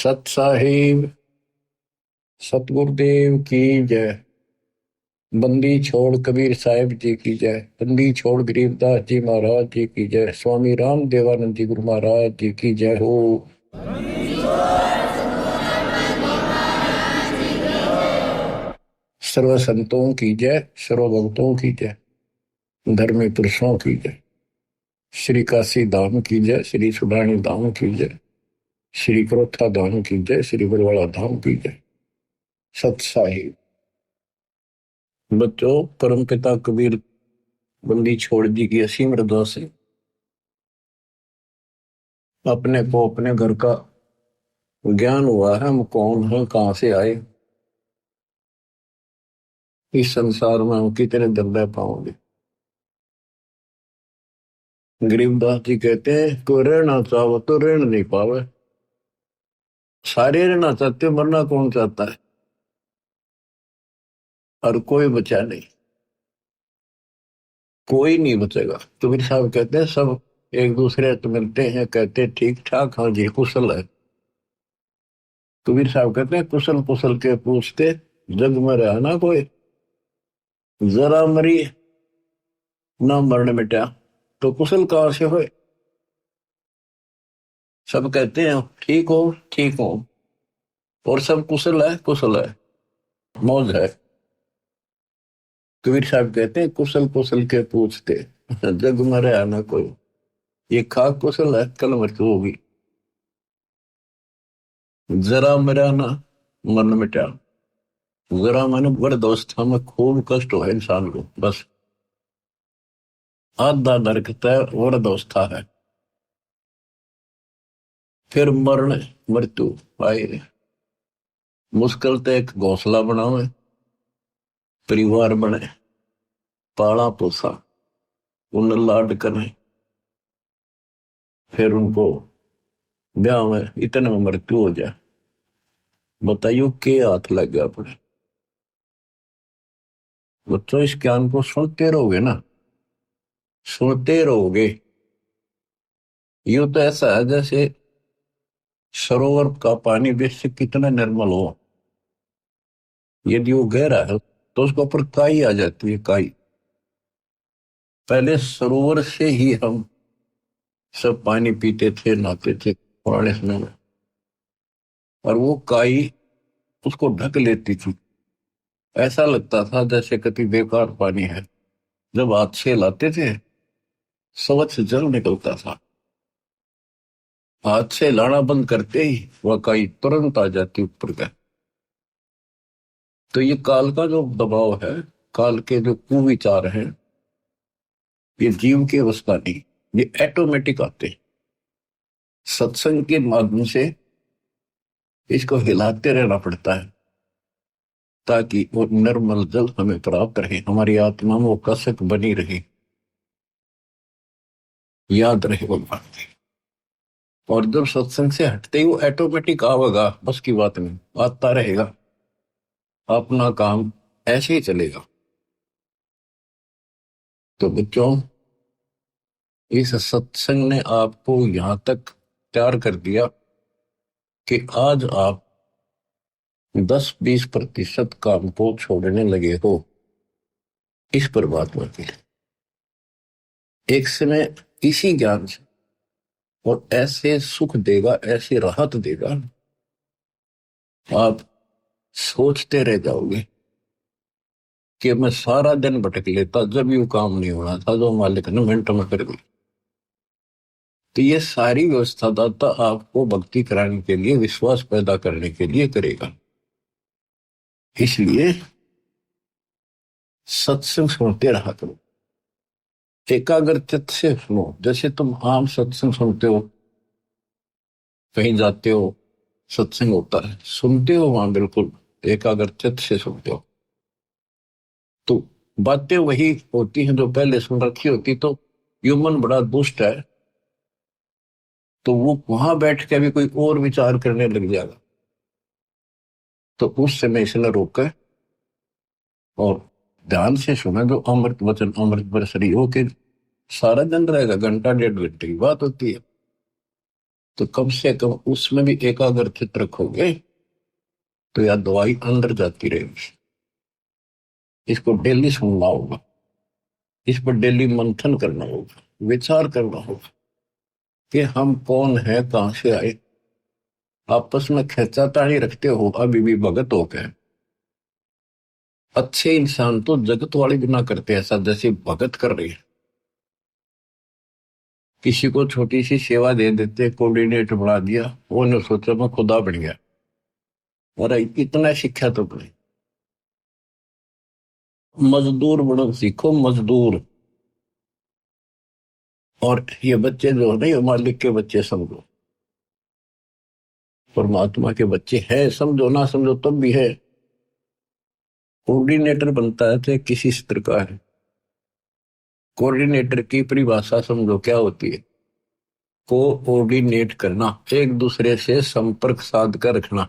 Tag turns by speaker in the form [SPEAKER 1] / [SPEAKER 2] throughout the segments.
[SPEAKER 1] सत साहिब सतगुरुदेव की जय। बंदी छोड़ कबीर साहिब जी की जय। बंदी छोड़ गरीबदास जी महाराज जी की जय। स्वामी राम देवानंद जी गुरु महाराज जी की जय हो। सर्व संतों की जय, सर्व भक्तों की जय, धर्मी पुरुषों की जय। श्री काशी धाम की जय, श्री सुडानी धाम की जय, श्री क्रोथा धाम की जय, श्री बरवाड़ा धाम की जय। सत साहिब बच्चों, परमपिता कबीर बंदी छोड़ जी की असीम रजा से अपने को अपने घर का ज्ञान हुआ है। हम कौन है, कहां से आए, इस संसार में हम कितने दर्द पाओगे। गरीबदास जी कहते हैं कोई रहना चाहो तो रहना नहीं पावे। सारे रहना चाहते, मरना कौन चाहता है, और कोई बचा नहीं, कोई नहीं बचेगा। कबीर साहब कहते हैं सब एक दूसरे से मिलते हैं, कहते ठीक ठाक, हाँ जी कुशल है। कबीर साहब कहते हैं कुशल कुशल के पूछते, जग में रहा ना कोई, जरा मरी ना मरण मिटा, तो कुशल कहां से होए। सब कहते हैं ठीक हो ठीक हो, और सब कुशल है, मौज है। कबीर साहब कहते हैं कुशल कुशल के पूछते, जग में रहा ना कोई, ये खाक कुशल है कल मृत्यु होगी। जरा मरा ना मन मिटा, जरा मन वरदवस्था में खूब कष्ट हो इंसान को, बस आधा नरक तय वरदवस्था है। फिर मरण मृत्यु आए, मुश्किल तो एक घोंसला बनावे, परिवार बने, पाला पोसा, उन्हें लाड करें, फिर उनको ब्याह में इतने में मृत्यु हो जाए। बताइयो के हाथ लग गया अपने। बच्चों इस ज्ञान को सुनते रहोगे ना, सुनते रहोगे। यूं तो ऐसा है जैसे सरोवर का पानी बेशक कितना निर्मल हो, यदि वो गहरा है तो उसके ऊपर काई आ जाती है, काई। पहले सरोवर से ही हम सब पानी पीते थे, नहाते थे पुराने समय में, और वो काई उसको ढक लेती थी। ऐसा लगता था जैसे कति बेकार पानी है। जब हाथ से लाते थे स्वच्छ जल निकलता था, हाथ से लाना बंद करते ही वह काई तुरंत आ जाती ऊपर का। तो ये काल का जो दबाव है, काल के जो कुविचार हैं, ये जीव की अवस्था नहीं, ये ऑटोमेटिक आते हैं। सत्संग के माध्यम से इसको हिलाते रहना पड़ता है ताकि वो निर्मल जल हमें प्राप्त रहे, हमारी आत्मा में वो कसक बनी रहे, याद रहे भगवान की। और जब सत्संग से हटते ही वो ऑटोमेटिक आवेगा, बस की बात नहीं, आता रहेगा, अपना काम ऐसे ही चलेगा। तो बच्चों, इस सत्संग ने आपको यहां तक तैयार कर दिया कि आज आप 10-20% काम को छोड़ने लगे हो इस परमात्मा के लिए। एक समय इसी ज्ञान से और ऐसे सुख देगा, ऐसी राहत देगा, आप सोचते रह जाओगे कि मैं सारा दिन भटक लेता, जब यू काम नहीं होना था जो मालिक ने मिनट में कर दी। तो ये सारी व्यवस्था दाता आपको भक्ति कराने के लिए, विश्वास पैदा करने के लिए करेगा। इसलिए सत्संग सुनते रहा करो, एकाग्र चित्त से सुनो। जैसे तुम आम सत्संग सुनते हो, कहीं जाते हो सत्संग होता है, सुनते हो वहां बिल्कुल एकाग्र चित्त से सुनते हो, तो बातें वही होती हैं जो पहले सुन रखी होती। तो ह्यूमन बड़ा दुष्ट है, तो वो वहां बैठ के भी कोई और विचार करने लग जाएगा। तो उस समय इसने रोका और ध्यान से सुना, जो अमृत वचन अमृत बरसरी हो के सारा दिन रहेगा, घंटा 1.5 घंटे की बात होती है। तो कम से कम उसमें भी एकाग्रचित रखोगे तो यह दवाई अंदर जाती रहेगी। इसको डेली सुनना होगा, इस पर डेली मंथन करना होगा, विचार करना होगा कि हम कौन है, कहां से आए। आपस में खींचातानी रखते हो अभी भी भगत हो गए। अच्छे इंसान तो जगत वाले भी ना करते ऐसा जैसे भगत कर रही है। किसी को छोटी सी सेवा दे देते, कोऑर्डिनेटर बना दिया, वो ने सोचा मैं खुदा बन गया। अरे इतना शिक्षा तो नहीं। मजदूर बनो सीखो, मजदूर। और ये बच्चे जो है ना, ये मालिक के बच्चे समझो, परमात्मा के बच्चे हैं, समझो ना समझो तब भी है। कोऑर्डिनेटर बनता है तो किसी स्तर का है। कोऑर्डिनेटर की परिभाषा समझो क्या होती है। कोऑर्डिनेट करना, एक दूसरे से संपर्क साध कर रखना,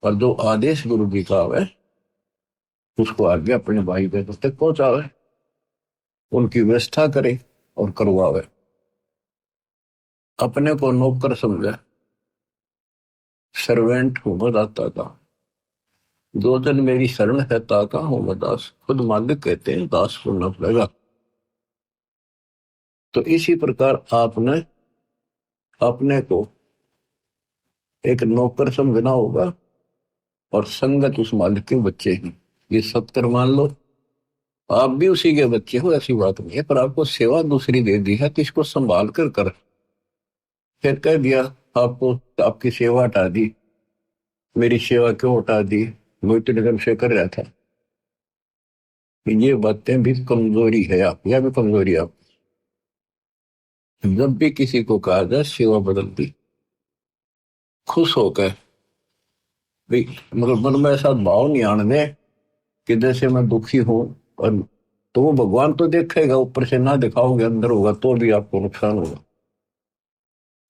[SPEAKER 1] और जो आदेश गुरु जी का है उसको आगे अपने भाई बहनों तक पहुंचावे, उनकी व्यवस्था करे और करवावे। अपने को नौकर समझे, सर्वेंट हूं मैं दाता का, दो जन मेरी शरण है ताका हूं मैं दास। खुद मालिक कहते हैं दास को न पड़ेगा। तो इसी प्रकार आपने अपने को एक नौकर समझना होगा, और संगत उस मालिक के बच्चे हैं। ये सत्कर मान लो, आप भी उसी के बच्चे हो, ऐसी बात नहीं है, पर आपको सेवा दूसरी दे दी है तो इसको संभाल कर। फिर कह दिया आपको, आपकी सेवा हटा दी। मेरी सेवा क्यों हटा दी, मैं इतने दिन से कर रहा था। ये बातें भी कमजोरी है आप, यह भी कमजोरी है आप। जब भी किसी को कहा जाए सेवा बदल दी, खुश होकर भाई, मतलब मन में ऐसा भाव नहीं आने दे कि जैसे मैं दुखी हूं। और तो वो भगवान तो देखेगा, ऊपर से ना दिखाओगे अंदर होगा तो भी आपको नुकसान होगा।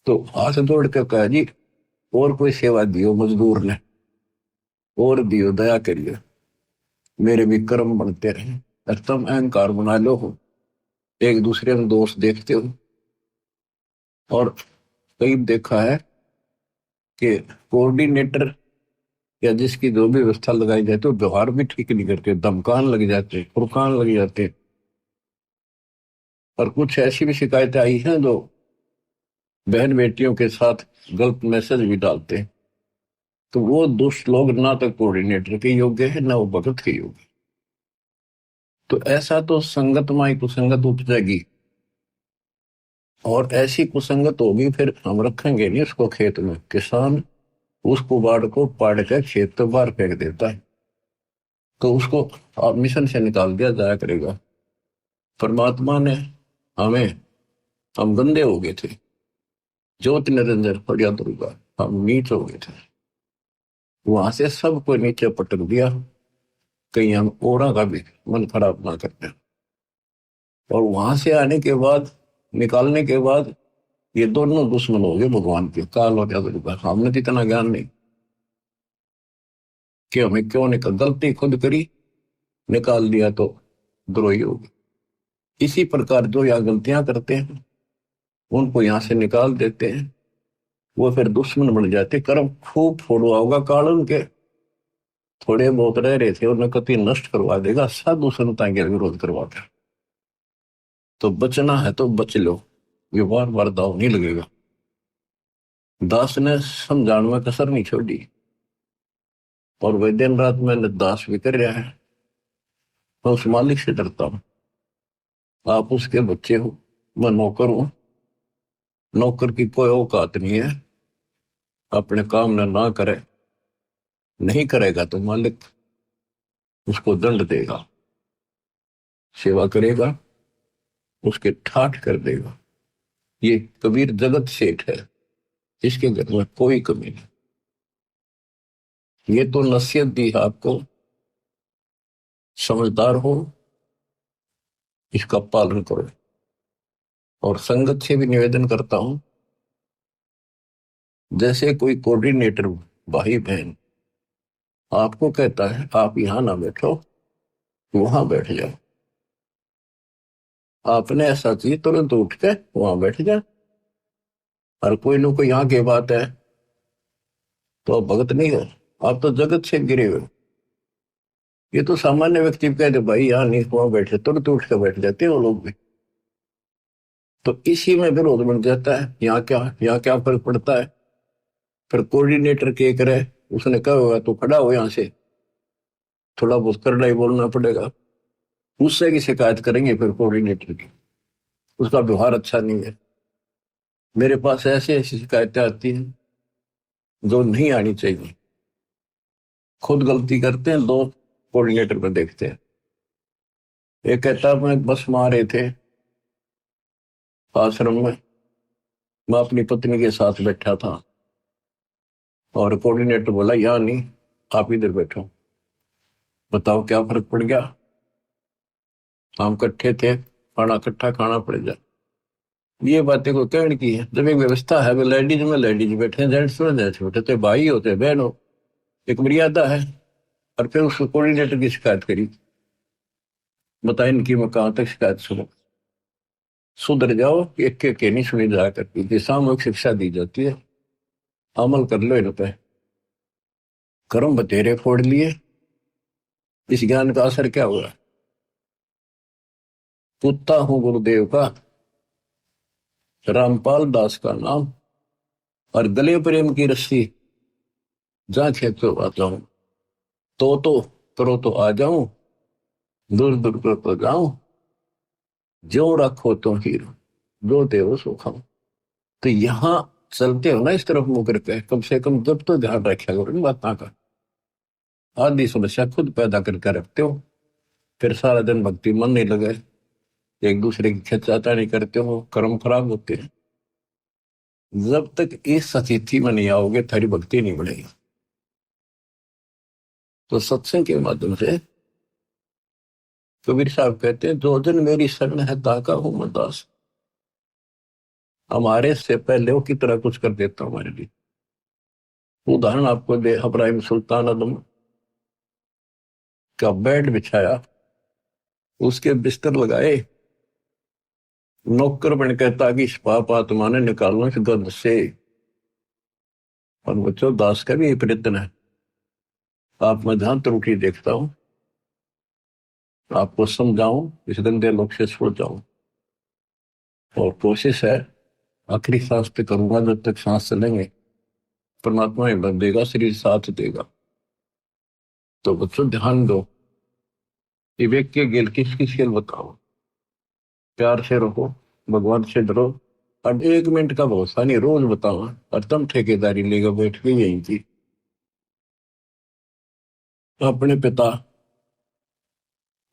[SPEAKER 1] तो हाथ जोड़ के कहा जी, और कोई सेवा दियो मजदूर ने, और दियो, दया करिए, मेरे भी कर्म बनते रहे। और तुम अहंकार बना लो हो, एक दूसरे में दोष देखते हो। और कई देखा है कि कोऑर्डिनेटर या जिसकी जो भी व्यवस्था लगाई जाए तो व्यवहार भी ठीक नहीं करते, धमकान लग जाते, फुरकान लग जाते। और कुछ ऐसी भी शिकायतें आई हैं जो बहन बेटियों के साथ गलत मैसेज भी डालते हैं। तो वो दुष्ट लोग ना तो कोऑर्डिनेटर के योग्य है, ना वो भगत के योग्य। तो ऐसा तो संगत माई कुसंगत उपजेगी, और ऐसी कुसंगत होगी फिर हम रखेंगे नहीं उसको खेत में। किसान उस कुबाड़ को पाड़ के खेत तो बाहर फेंक देता है, तो उसको आप मिशन से निकाल दिया जाया करेगा। परमात्मा ने हमें, हम गंदे हो गए थे, ज्योति निरंजन फरिया दुर्गा, हम नीच हो गए थे, वहां से सबको नीचे पटक दिया। कहीं हम ओरा का भी मन खराब ना करते। और वहां से आने के बाद, निकालने के बाद, ये दोनों दुश्मन हो गए भगवान के, काल और दुर्गा। हमने तो इतना ज्ञान नहीं कि हमें क्यों निकल, गलती खुद करी, निकाल दिया तो द्रोही हो गए। इसी प्रकार जो यहाँ गलतियां करते हैं उनको यहाँ से निकाल देते हैं, वो फिर दुश्मन बन जाते। कर्म खूब फोड़वा होगा काल उनके, थोड़े बहुत रह रहे थे उन्हें कति नष्ट करवा देगा, साधु संतां के विरोध करवा कर। तो बचना है तो बच लो, ये बार बार दाव नहीं लगेगा। दास ने समझाने में कसर नहीं छोड़ी, और वह दिन रात मैंने दास भी कर रहा है। मैं उस मालिक से डरता हूं, आप उसके बच्चे हो, मैं नौकर हूं। नौकर की कोई औकात नहीं है, अपने काम ना करे, नहीं करेगा तो मालिक उसको दंड देगा, सेवा करेगा उसके ठाठ कर देगा। ये कबीर जगत सेठ है, इसके घर में कोई कमी नहीं। ये तो नसीहत दी है आपको, समझदार हो, इसका पालन करो। और संगत से भी निवेदन करता हूं, जैसे कोई कोऑर्डिनेटर भाई बहन आपको कहता है आप यहां ना बैठो, वहां बैठ जाओ, आपने ऐसा चाहिए तुरंत उठ के वहां बैठ जाए। और कोई न कोई यहाँ की बात है तो आप भगत नहीं हो, आप तो जगत से गिरे हुए हो। ये तो सामान्य व्यक्ति कह दे भाई यहाँ नहीं, वहां बैठे तुरंत उठ के बैठ जाते हैं वो लोग भी। तो इसी में विरोध बन जाता है। यहाँ क्या फर्क पड़ता है। फिर कोऑर्डिनेटर के करे, उसने कहा होगा तो खड़ा हो यहाँ से, थोड़ा बहुत करड़ा ही बोलना पड़ेगा, उससे की शिकायत करेंगे फिर कोऑर्डिनेटर की, उसका व्यवहार अच्छा नहीं है। मेरे पास ऐसी ऐसी शिकायतें आती हैं जो नहीं आनी चाहिए। खुद गलती करते हैं, दो कोऑर्डिनेटर पर देखते हैं। एक कहता है मैं बस में आ रहे थे आश्रम में, मैं अपनी पत्नी के साथ बैठा था और कोऑर्डिनेटर बोला यहाँ नहीं, आप इधर बैठो। बताओ क्या फर्क पड़ गया, हम इकट्ठे थे, खाना इकट्ठा खाना पड़ जाए। ये बातें को कहने की है। जब एक व्यवस्था है, लेडीज में लेडीज बैठे, जेंट्स में जेंट्स बैठे, तो भाई होते बहन हो, एक मर्यादा है। और फिर उस कोऑर्डिनेटर की शिकायत करी, बताए इनकी मैं कहां तक शिकायत सुनूं। सुधर जाओ, एक के नहीं सुनी जा करती थी, सामूहिक शिक्षा दी जाती है, अमल कर लो इन पे। कर्म बतेरे फोड़ लिए, इस ज्ञान का असर क्या हुआ। पुत्ता हूं गुरुदेव का, रामपाल दास का नाम, और गले प्रेम की रस्सी, जहां खेतो आ जाऊं, तो करो तो आ जाऊं, दूर दूर करो तो जाऊं, जो रखो तो हीरो, जो देव सो खाऊं। तो यहाँ चलते हो ना इस तरफ मुंह करके, कम से कम जब तो ध्यान रखा करो इन बातों का। आधी समस्या खुद पैदा करके रखते हो, फिर सारा दिन भक्ति मन नहीं लगे, एक दूसरे की खिंचातानी करते हो, कर्म खराब होते हैं। जब तक इस स्थिति में नहीं आओगे थारी भक्ति नहीं बढ़ेगी। तो सत्संग के माध्यम से कबीर साहब कहते हैं, जो जन मेरी शरण है ताका हूं मैं दास। हमारे से पहले वो कितना कुछ कर देता हूं हमारे लिए। उदाहरण आपको दे, इब्राहिम सुल्तान आदम का बेड बिछाया, उसके बिस्तर लगाए, नौकर बन के ताकि इस पाप आत्मा ने निकालना इस गंध से। और बच्चों, दास का भी ये प्रयत्न है। आप मैं जहां त्रुटि देखता हूं आपको समझाऊं, इस गंदे लोग से छुड़ जाऊं। और कोशिश है आखिरी सांस पे करूंगा, जब तक सांस चलेंगे परमात्मा हिम्मत देगा, शरीर साथ देगा। तो बच्चों ध्यान दो, विवेक के गेल किस किस खेल बताओ, प्यार से रहो, भगवान से डरो, और 1 मिनट का भरोसा नहीं, रोज बताओ। और तुम ठेकेदारी लेगा बैठ के यही थी। अपने पिता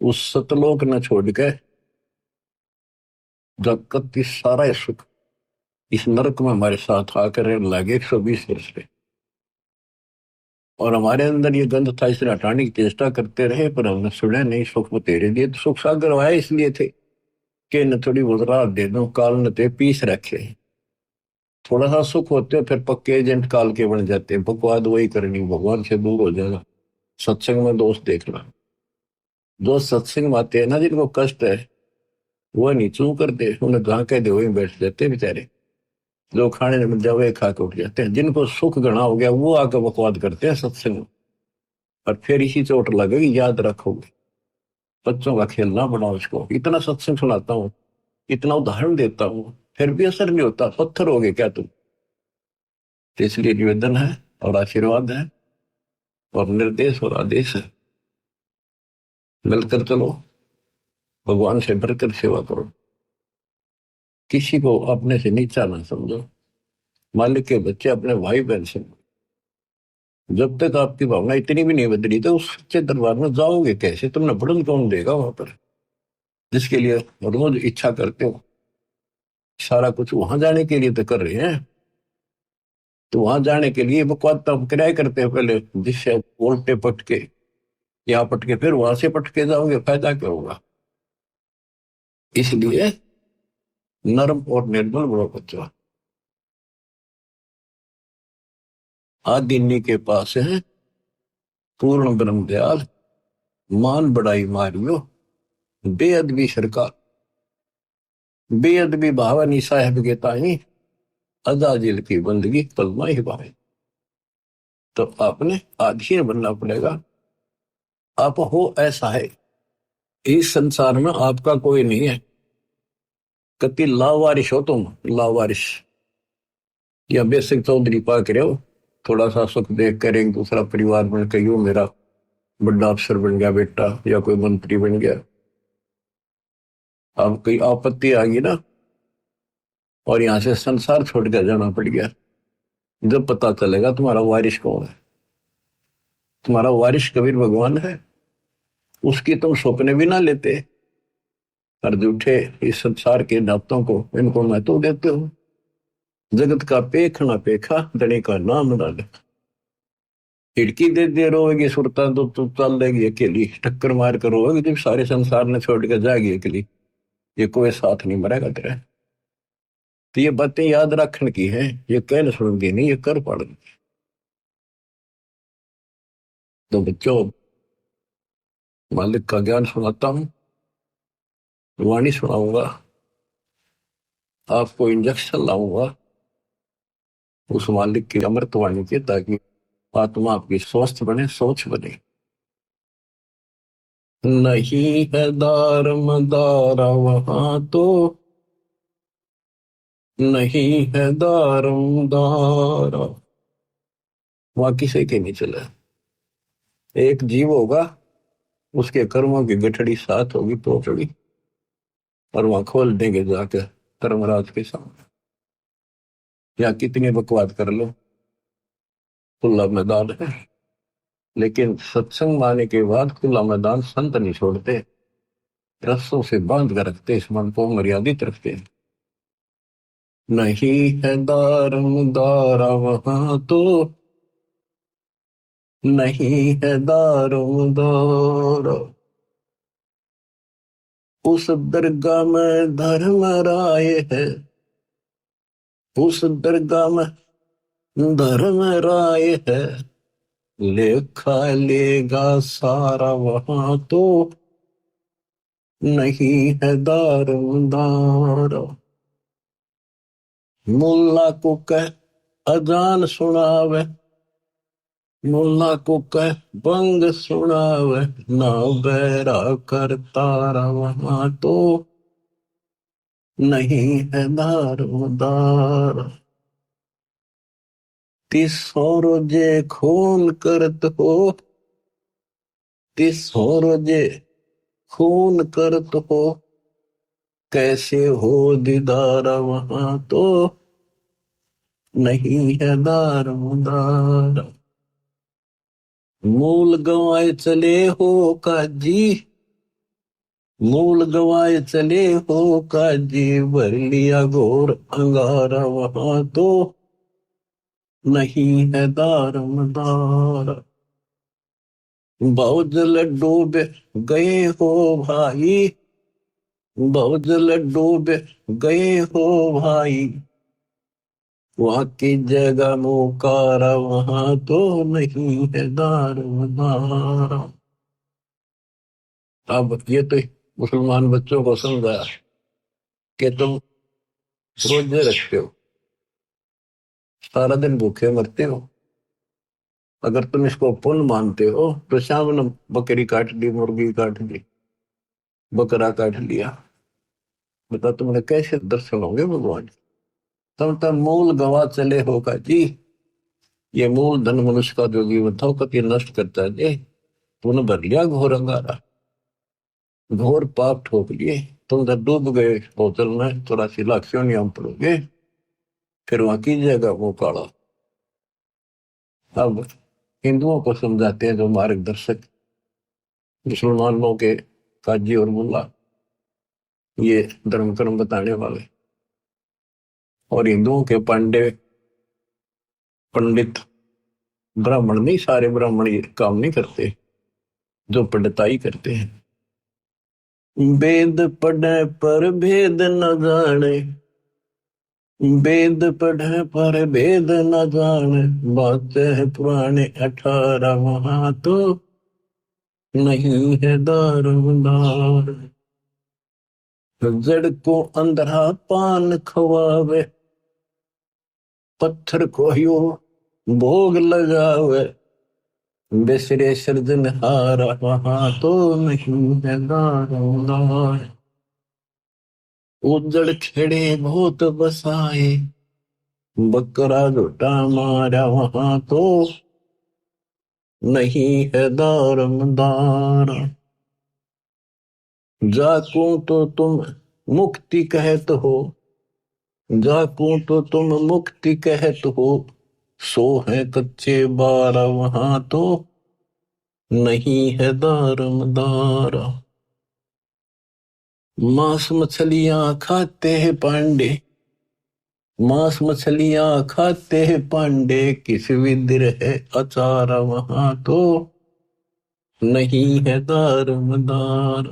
[SPEAKER 1] उस सतलोक न छोड़ के, जब कति सारा सुख इस नरक में हमारे साथ आकर रहने लगे 120 वर्ष पे, और हमारे अंदर ये गंध था, इसे हटाने की चेष्टा करते रहे, पर हमने सुना नहीं। सुख वो तेरे लिए तो सुख सागर आया इसलिए थे कि न थोड़ी बहुत राहत दे दो, काल न ते पीस रखे। थोड़ा सा सुख होते फिर पक्के एजेंट काल के बन जाते, बकवाद वही करनी, भगवान से दूर हो जाना। सत्संग में दोस्त देखना, जो सत्संग में आते हैं ना, जिनको कष्ट है वो नहीं चू करते, उन्हें जहाँ कह दे वही बैठ जाते बेचारे। जो खाने में मिल जाए वही खा के उठ जाते हैं। जिनको सुख घना हो गया वो आकर बकवाद करते हैं सत्संग में, और फिर इसी चोट लगेगी, याद रखोगे। बच्चों का खेलना बनाओ इसको। इतना सत्संग सुनाता हूँ, इतना उदाहरण देता हूँ, फिर भी असर नहीं होता, पत्थर हो गए क्या तुम। तो इसलिए निवेदन है और आशीर्वाद है और निर्देश और आदेश है, मिलकर चलो, भगवान से बढ़कर सेवा करो, किसी को अपने से नीचा ना समझो, मालिक के बच्चे अपने भाई बहन से। जब तक आपकी भावना इतनी भी नहीं बदली तो उस सच्चे दरबार में जाओगे कैसे, तुमने बढ़न कौन देगा वहां पर, जिसके लिए रोज इच्छा करते हो। सारा कुछ वहां जाने के लिए तो कर रहे हैं, तो वहां जाने के लिए बकवाद तो हम किराए करते हैं पहले, जिससे उल्टे पटके यहाँ पटके फिर वहां से पटके जाओगे, फायदा क्या होगा। इसलिए नर्म और निर्मल बड़ो बच्चा, आदिन्नी के पास है पूर्ण ब्रह्म दयाल, मान बड़ाई मारियो बेअदबी सरकार। बेअदबी भावनी साहेब के ताई, अदा दिल की बंदगी कलमा ही पाए। तो आपने आधीन बनना पड़ेगा। आप हो ऐसा है, इस संसार में आपका कोई नहीं है। कति लावारिश हो तुम, लावारिश या बेसिक चौधरी पा के रहो। थोड़ा सा सुख देख कर एक दूसरा परिवार बन के यूं मेरा बड़ा अफसर बन गया बेटा, या कोई मंत्री बन गया। अब कोई आपत्ति आ गई ना, और यहां से संसार छोड़ कर जाना पड़ गया, जब पता चलेगा तुम्हारा वारिश कौन है। तुम्हारा वारिश कबीर भगवान है, उसकी तुम सपने भी ना लेते, और झूठे इस संसार के नातों को इनको महत्व देते हो। जगत का पेख ना पेखा, धनी का नाम ना ले। खिड़की दे दे रोएगी सुरता तो तू चल देगी अकेली, टक्कर मार कर रोएगी जब सारे संसार ने छोड़ कर जाएगी अकेली। ये कोई साथ नहीं मरेगा तेरा। तो ये बातें याद रखने की है, ये कहने सुनती नहीं, ये कर पड़। तो बच्चों, मालिक का ज्ञान सुनाता हूँ, वाणी सुनाऊंगा, आपको इंजेक्शन लाऊंगा उस मालिक की अमृत वाणी के, ताकि आत्मा आपकी स्वस्थ बने, सोच बने। नहीं है दार मदारा वहां तो, नहीं है दारम दारा, वहां किसी के नहीं चला। एक जीव होगा, उसके कर्मों की गठड़ी साथ होगी पोचड़ी, और वहां खोल देंगे जाकर धर्मराज के सामने। या कितनी बकवाद कर लो, खुला मैदान है। लेकिन सत्संग माने के बाद खुला मैदान संत नहीं छोड़ते, रस्सों से बांध कर रखते, इस मन को मर्यादित रखते। नहीं है दारम दारा वहां तो, नहीं है दारम दारा, उस दरगाह में धर्म राय है, उस दरगाह में धर्म राय है, लेखा लेगा सारा वहां तो, नहीं है दारम दारा। मुल्ला को कह अजान सुनावे, मुल्ला को कह बंग सुनावे, ना बैरा कर तारा वहां तो, नहीं है दारोदार। तीसों रोजे खून करत हो, तीसों रोजे खून करत हो, कैसे हो दीदार वहां तो, नहीं है दारोदार। मूल गवाए चले हो काजी, मूल गवाए चले हो काजी, भर लिया घोर अंगारा वहां तो, नहीं है दारमदार। बहुजल डूब गए हो भाई, बहुजल डूब गए हो भाई, वहां की जगह मुकारा वहां तो, नहीं है दारमदार। अब ये तो मुसलमान बच्चों को समझाया कि तुम रोजे रखते हो, सारा दिन भूखे मरते हो। अगर तुम इसको पुण्य मानते हो तो शाम ने बकरी काट ली, मुर्गी काट ली, बकरा काट लिया, बता तुमने कैसे दर्शन होंगे भगवान। तुम तो मूल गवा चले होगा जी। ये मूल धन मनुष्य का जो जीवन था कभी नष्ट करता है जी। तूने भर लिया घोर अंगारा, घोर पाप ठोक लिए, तुम तो डूब गए बोतल में, 84 लाख क्यों नहीं हम पड़ोगे, फिर वहां कीजिएगा वो काढ़ा। अब हिंदुओं को समझाते हैं जो मार्गदर्शक, मुसलमानों के काजी और मुल्ला, ये धर्म कर्म बताने वाले, और हिंदुओं के पांडे पंडित, ब्राह्मण नहीं, सारे ब्राह्मण ये काम नहीं करते, जो पंडिताई करते हैं। वेद पढ़े पर भेद न जाने, वेद पढ़े पर भेद न जाने, बातें है पुराने 18 वहां तो, नहीं है दारोदार। जड़ को अंधरा पान खवावे, पत्थर को यूं भोग लगावे, बिसरे सृजनहारा वहां तो नहीं है दारोमदार। उजड़ खेड़े बहुत बसाए, बकरा झूठा मारा वहां तो नहीं है दारोमदार। जाकू तो तुम मुक्ति कहत हो, जाकू तो तुम मुक्ति कहत हो, सो है कच्चे बारा वहां तो नहीं है दारोमदार। मांस मछलियां खाते हैं पांडे, मांस मछलियां खाते हैं पांडे, किस विद्र है अचारा वहां तो नहीं है दारोमदार।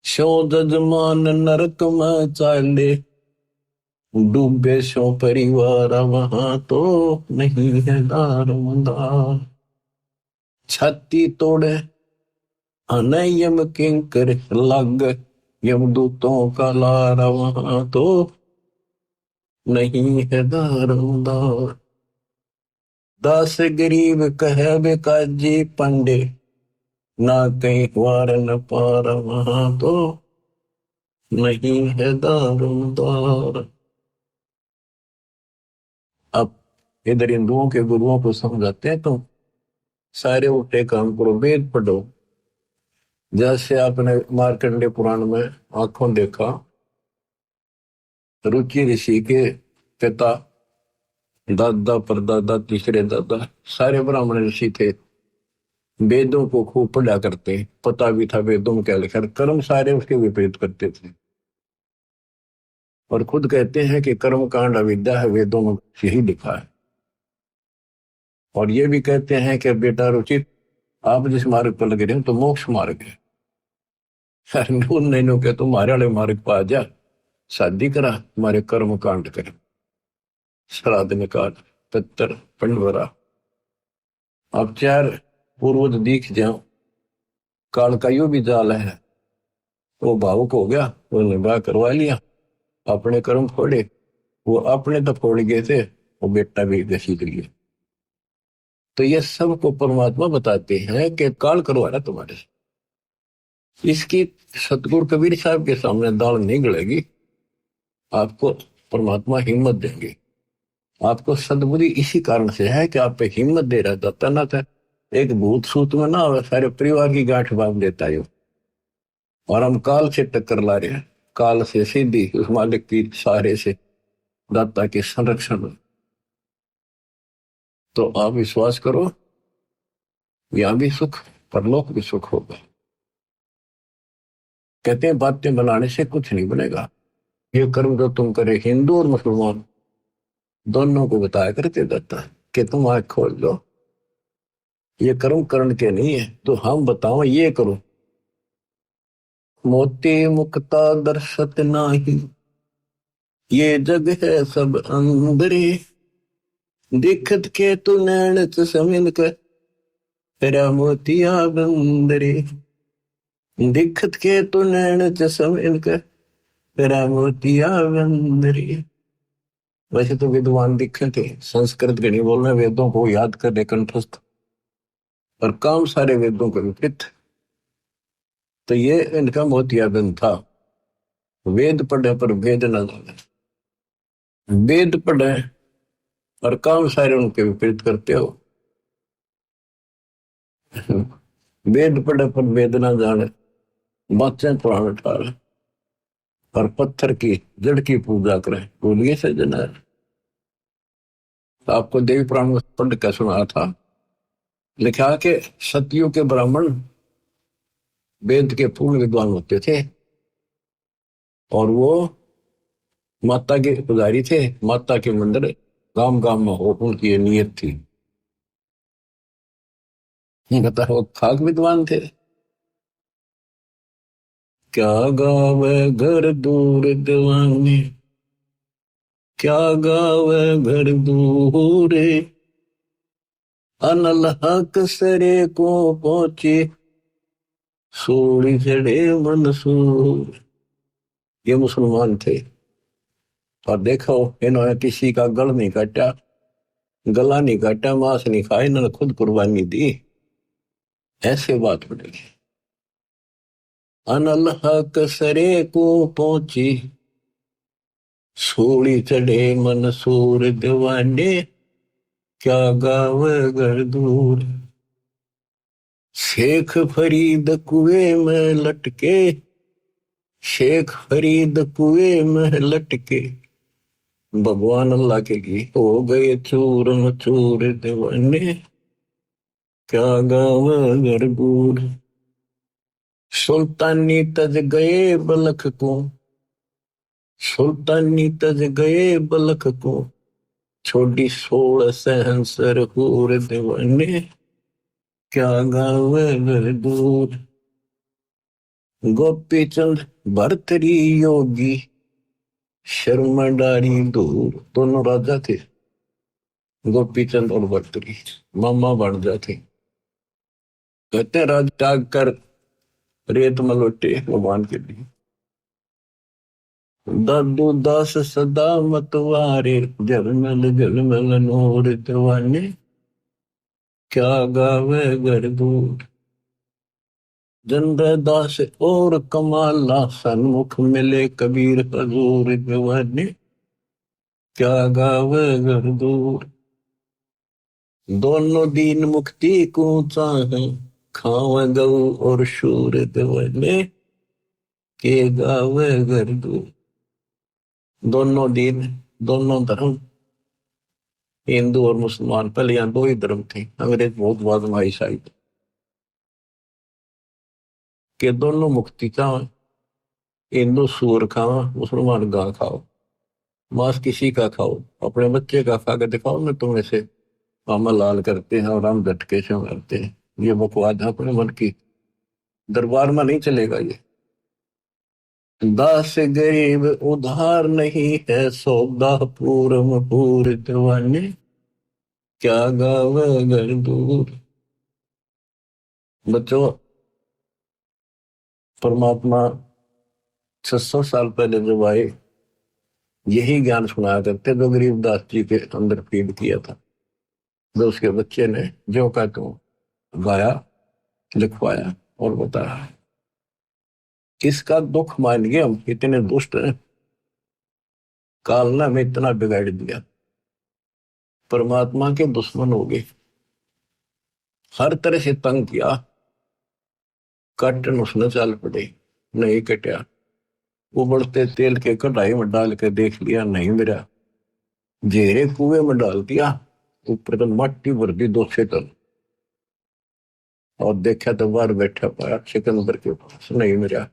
[SPEAKER 1] शो जजमान नरक में चाले, डूबे शो परिवार वहां तो नहीं है दारोमदार। छाती तोड़े अनयम किंकर लग, यमदूतों का लारा वहां तो नहीं है दारोमदार। दास गरीब कहे बेकाजी पंडे, ना कहीं वार न पार वहां तो नहीं है दारोमदार। अब इधर हिंदुओं के गुरुओं को समझाते हैं, तो सारे उठे काम करो, वेद पढ़ो। जैसे आपने मार्कंडेय पुराण में आंखों देखा, रुचि ऋषि के पिता, दादा परदादा तीसरे दादा सारे ब्राह्मण ऋषि थे, वेदों को खूब पढ़ा करते, पता भी था वेदों में क्या लिखा, कर्म सारे उसके विपरीत करते थे। और खुद कहते हैं कि कर्म कांड अविद्या है, वेदों में यही लिखा है। और ये भी कहते हैं कि बेटा रुचित, आप जिस मार्ग पर लगे रहे तो मोक्ष मार्ग है। नहीं के तुम्हारे वाले मार्ग पर आ जा, शादी करा, तुम्हारे कर्म कांड कर, श्राद्ध निकाल, पितर पंडवरा। अब चार पूर्वज दिख जाओ, काल का यो भी जाल है। वो भावुक हो गया, वो निभाह करवा लिया, अपने कर्म फोड़े, वो अपने तो फोड़ गए थे, वो बेटा भी घसीट गया। तो ये सबको परमात्मा बताते हैं कि काल करवा रहा तुम्हारे से। इसकी सतगुरु कबीर साहब के सामने दाल नहीं गलेगी। आपको परमात्मा हिम्मत देंगे। आपको सद्बुद्धि इसी कारण से है कि आप पे हिम्मत दे रहा था, ना था एक भूत सूत में ना हो, सारे परिवार की गांठ बांध देता है। और हम काल से टक्कर ला रहे हैं, काल से सीधी उस मालिक की सहारे से, दाता के संरक्षण में। तो आप विश्वास करो, यहां भी सुख, परलोक भी सुख होगा। कहते हैं बातें बनाने से कुछ नहीं बनेगा। ये कर्म जो तुम करे, हिंदू और मुसलमान दोनों को बताया करते दाता कि तुम आंख खोल लो, ये कर्म करण के नहीं है, तो हम बताओ ये करो। मोती मुक्ता दर्शत नाही, ये जग है सब अंदरे, दिखत के तू नैन चमिन कर, तेरा मोतिया बंदरे। दिखत के तू नैन चमिन कर, तेरा मोतिया बंदरे। वैसे तो विद्वान दिखे थे, संस्कृत के नहीं बोलना, वेदों को याद करने कंठस्थ, और काम सारे वेदों के विपरीत। तो ये इनका मोतियाबिंद था। वेद पढ़े पर वेद न जाने, वेद पढ़े और काम सारे उनके विपरीत करते हो। वेद पढ़े पर वेद न जाने, बातें पुराण ठार, और पत्थर की जड़ की पूजा करें, भूलिए से जना। तो आपको देवी पुराण में पढ़ कर सुना था, लिखा कि सतयुग के ब्राह्मण वेद के पूर्ण विद्वान होते थे, और वो माता के पुजारी थे, माता के मंदिर गांव गांव में हो, उनकी ये नियत थी। बताओ, खाक विद्वान थे। क्या गावे घर दूर दीवाने, क्या गावे घर दूर, अनल हक सरे को पहुंचे, सोड़ी चढ़े मंसूर। ये मुसलमान थे, और देखो इन्होंने किसी का गल नहीं काटा, गला नहीं काटा, मांस नहीं खाया, इन्होंने खुद कुर्बानी दी। ऐसे बात बढ़ेगी। अनल हक सरे को पहुंची, सूली चढ़े मंसूर दीवाने, क्या गाव घर दूर। शेख फरीद कुएं में लटके, शेख फरीद कुएं में लटके, भगवान अल्लाह के लिए हो गए चूर चूर दीवाने, क्या गाव घर दूर। सुल्तानी तज गए बलख को, सुल्तानी तज गए बलख को, छोड़ी 16 सहंसर हूर दीवाने, क्या गाव घर दूर। गोपी चंद भरतरी योगी, शर्मा डारी दूर। दोनों राजा थे, गोपी चंद और भरतरी, मामा भांजा थे। कहते हैं राज त्याग कर रेत में लौटे भगवान के लिए। दादू दास सदा मतवारे, जलमल जलमल नूर दीवाने, क्या गावे घर दूर। जंदर दास और कमाला, सन्मुख मिले कबीर हजूर दीवाने, क्या गावे घर दूर। दोनों दीन मुक्ति को चाहे, खावे गऊ और शूर दीवाने, के गावे घर दूर। दोनों दीन, दोनों धर्म, हिंदू और मुसलमान, पहले यहाँ दो ही धर्म थे, अंग्रेज बहुत बाद में आई साइड के दोनों मुक्ति चाहे। हिंदू सूअर खाओ, मुसलमान गां खाओ, मांस किसी का खाओ, अपने बच्चे का खा के दिखाओ ना तुम ऐसे मामा लाल करते हैं और हम झटके से करते हैं। ये बकवाद है अपने मन की, दरबार में नहीं चलेगा ये। दास गरीब उधार नहीं है, सौदा पूरम पूर दीवाने, क्या गावे घर दूर। बच्चों, परमात्मा 600 साल पहले जब आए, यही ज्ञान सुनाया करते जो गरीबदास जी के अंदर फीड किया था, जो उसके बच्चे ने जो का तो गाया, लिखवाया और बताया। किसका दुख मान गए हम, इतने दुष्ट हैं, काल ने हमें इतना बिगाड़ दिया, परमात्मा के दुश्मन हो गए, हर तरह से तंग किया, कटन उसने चाल पड़े, नहीं कटा। उबलते तेल के कढ़ाई में डाल के देख लिया, नहीं मिला, जेरे कुएं में डाल दिया, ऊपर तो मट्टी भर दी 2 टन, और देखा तो बाहर बैठा पाया सिकंदर के पास, नहीं मिला।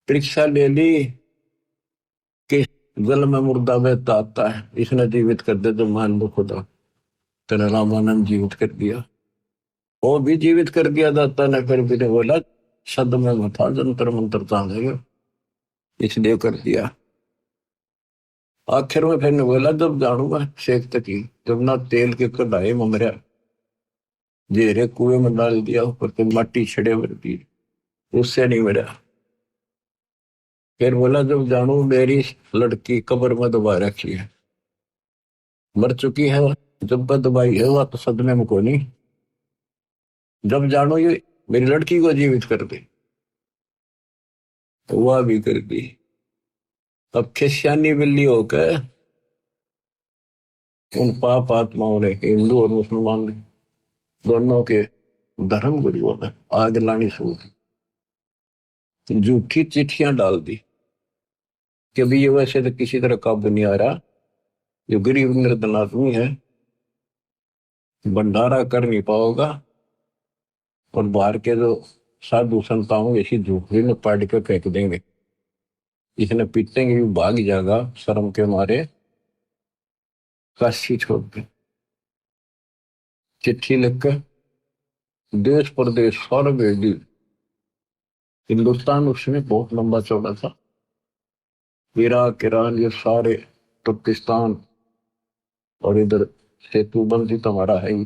[SPEAKER 1] परीक्षा ले ली कि जल में मुर्दा बहता आता है, इसने जीवित कर दे तो मान लो खुदा, तेरा रामानंद जीवित कर दिया, वो भी जीवित कर दिया दाता ने, फिर भी ने बोला शब्द में मथा जंतर मंत्र तानेगा, इसलिए कर दिया। आखिर में फिर ने बोला जब जानूंगा शेख तकी, जब ना तेल के कढ़ाई में मरा, जेरे कुएं में डाल दिया, ऊपर तो माटी छड़े भर दी, उससे नहीं मरा। फिर बोला जब जानू मेरी लड़की कब्र में दबा रखी है, मर चुकी है, जब दबाई है वह तो सदमे में को नहीं, जब जानो ये मेरी लड़की को जीवित कर दे, तो वह भी कर दी। अब खिसियानी बिल्ली होकर उन पाप आत्माओं ने, हिंदू और मुसलमान ने, दोनों के धर्म गुरुओं ने आग लानी शुरू की, झूठी चिट्ठियां डाल दी कि अभी ये वैसे तो किसी तरह काबू नहीं आ रहा, जो गरीब निर्धन आदमी है भंडारा कर नहीं पाओगा, और बाहर के जो साधु संताओं ऐसी झूठी में पाड़ के फेंक देंगे, इसने पीटेंगे भी भाग जाएगा शर्म के मारे, काशी छोड़ के। चिट्ठी लिखकर देश प्रदेश सारे भेज दी। हिंदुस्तान उसमें बहुत लंबा चौड़ा था, इराक ईरान ये सारे, तुर्किस्तान, और इधर सेतुबंदी तो हमारा है ही,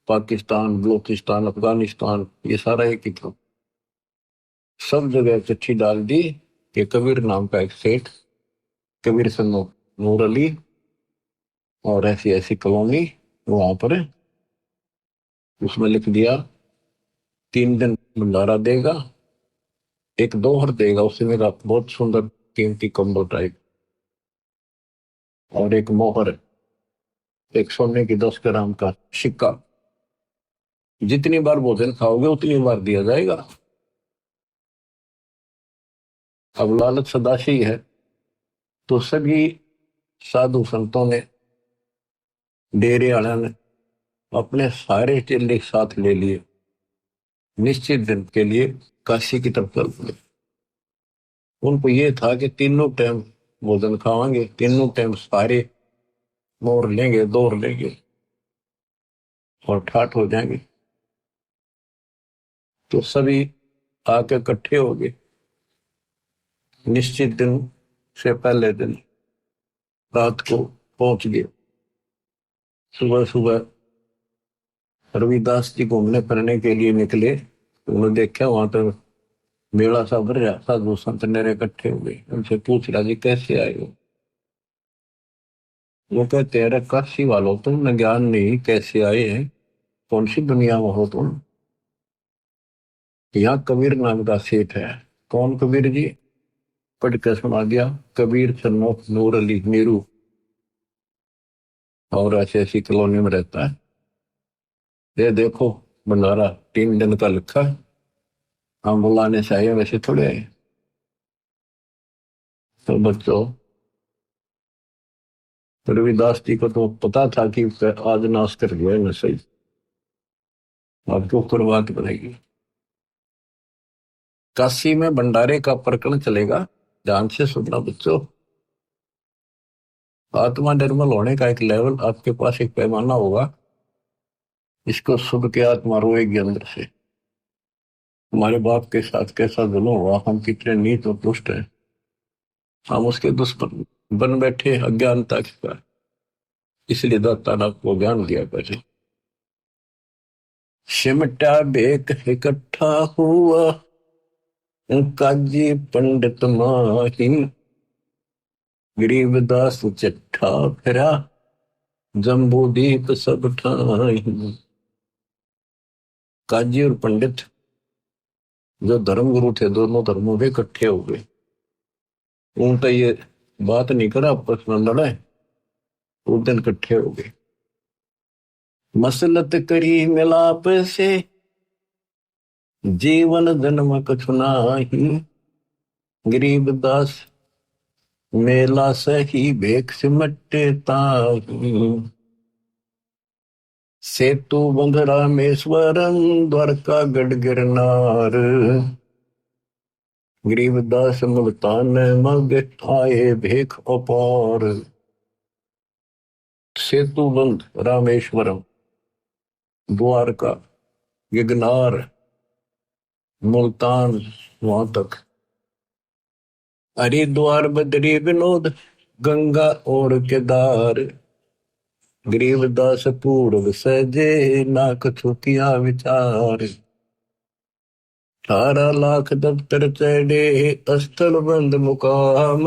[SPEAKER 1] पाकिस्तान, बलूचिस्तान, अफगानिस्तान, ये सारा एक ही था। सब जगह चिट्ठी डाल दी कि कबीर नाम का एक सेठ कबीर सन्नो नूर अली और ऐसी ऐसी कॉलोनी वहां पर है। उसमें लिख दिया 3 दिन भंडारा देगा, एक दोहर देगा उसी में बहुत सुंदर कीमती कंबल टाइप, और एक मोहर, एक सोने की 10 ग्राम का सिक्का। जितनी बार भोजन खाओगे उतनी बार दिया जाएगा। अब लालच सदाशी है, तो सभी साधु संतों ने, डेरे वाले ने अपने सारे चेले साथ ले लिए, निश्चित दिन के लिए काशी की तरफ चल पड़े। उनको ये था कि तीनों टाइम भोजन खावांगे, तीनों टाइम सारे मोर लेंगे, दौड़ लेंगे और ठाठ हो जाएंगे। तो सभी आके इकट्ठे हो गए। निश्चित दिन से पहले दिन रात को पहुंच गए। सुबह सुबह रविदास जी घूमने फिरने के लिए निकले। उन्होंने देखा वहां तो मेला सा भर रहा, साधु संत नेरे इकट्ठे हो गए। उनसे पूछ रहा जी कैसे आए हो? वो कहते हैं काशी वालों, तुमने ज्ञान नहीं, कैसे आए हैं, कौन सी दुनिया में हो तुम? यहाँ कबीर नाम का सेठ है। कौन कबीर जी? पढ़ के सुना दिया, कबीर सन्नो नूर अली नीरू, और ऐसी ऐसी कॉलोनी में रहता है। ये देखो भंडारा 3 दिन का लिखा है, हम बुलाने से आए, वैसे थोड़े आए। तो बच्चों, रविदास जी को तो पता था कि आज नाश कर गया न सही, आपको कुर्बात बनेगी। काशी में भंडारे का प्रकरण चलेगा, ध्यान से सुनना बच्चों। आत्मा निर्मल होने का एक लेवल आपके पास, एक पैमाना होगा, इसको सुन के आत्मा रोएगी अंदर से। हमारे बाप के साथ कैसा जुल्म हुआ, हम कितने नीच और दुष्ट हैं, हम उसके दुश्मन बन बैठे अज्ञानता के कारण। इसलिए दाता ने आपको ज्ञान दिया पहले। सिमटा बेक इकट्ठा हुआ, काजी पंडित माही, गरीबदास चिट्ठा फिरा, जम्बूदीप सब ठाई। काजी और पंडित जो धर्मगुरु थे, दोनों धर्मों के इकट्ठे हो गए। उनका ये बात नहीं करा, आपस में लड़े, उस दिन इकट्ठे हो गए। मसलत करी मिलाप से, जीवन जन्म कछु नाही, गरीबदास मेला सही भेख सिमटे ताही। सेतु बंध रामेश्वरम, द्वारका गढ़ गिरनार, गरीबदास मुल्तान मग आए भेख अपार। सेतु बंध रामेश्वरम, द्वारका, गिरनार, मुल्तान, वहां तक, हरिद्वार बद्री विनोद, गंगा और केदार, गरीबदास पूर्व सजे, ना कछु किया विचार। 18 लाख दफ्तर चढ़े, स्थल बंद मुकाम,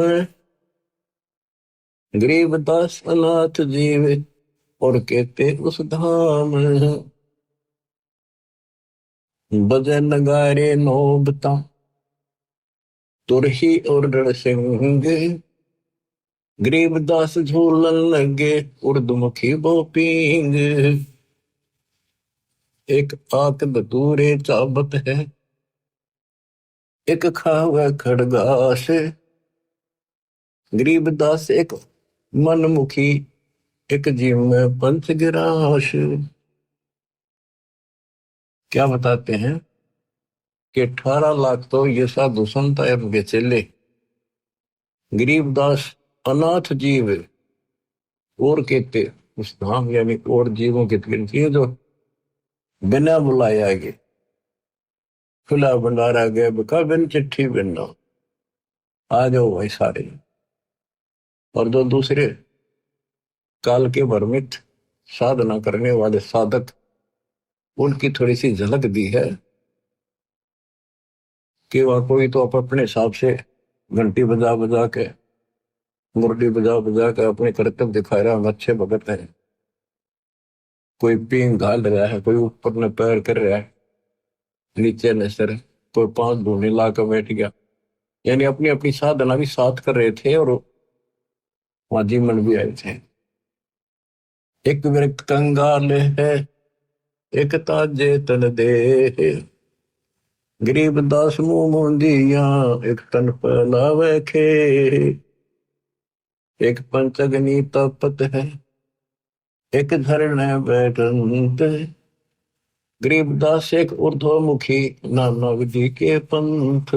[SPEAKER 1] गरीबदास अनाथ जीव और कहते उस धाम। बजे नगारे नौबता, तुरही और रणसिंह, गरीबदास झूलन लगे, उर्दमुखी बोपींग। एक आक धतूरे चाबत है, एक खावे खड़गास, गरीबदास एक मनमुखी, एक जीव में पंच गिराश। क्या बताते हैं कि 18 लाख तो ये साधु संत है, उनके चेले, गरीबदास अनाथ जीव और कहते उस धाम, यानी और जीवों की गिनती है जो बिना बुलाए आगे, खुला भंडारा गए बका बिन चिट्ठी बिन, आ जाओ भाई सारे। और जो दूसरे काल के भ्रमित साधना करने वाले साधक, उनकी थोड़ी सी झलक दी है कि वह कोई तो अपने हिसाब से घंटी बजा बजा के मुरली बजा बजा कर अपने कर्तव्य दिखा रहा, हम अच्छे भगत हैं। कोई पींग घाल रहा है, कोई ऊपर ने पैर कर रहा है, नीचे ने सर, कोई पांच धूनी ला कर बैठ गया। यानी अपनी अपनी साधना भी साथ कर रहे थे और वहां जीवन भी आए थे। एक व्यक्त कंगाल है, एक ताजे तन दे, गरीब दास मुंह मोंदिया, एक तन फैलावे खे, एक पंचगनी तपत है, एक धरने बैठंत, गरीबदास एक ऊर्ध्वमुखी, नाना विधि के पंथ,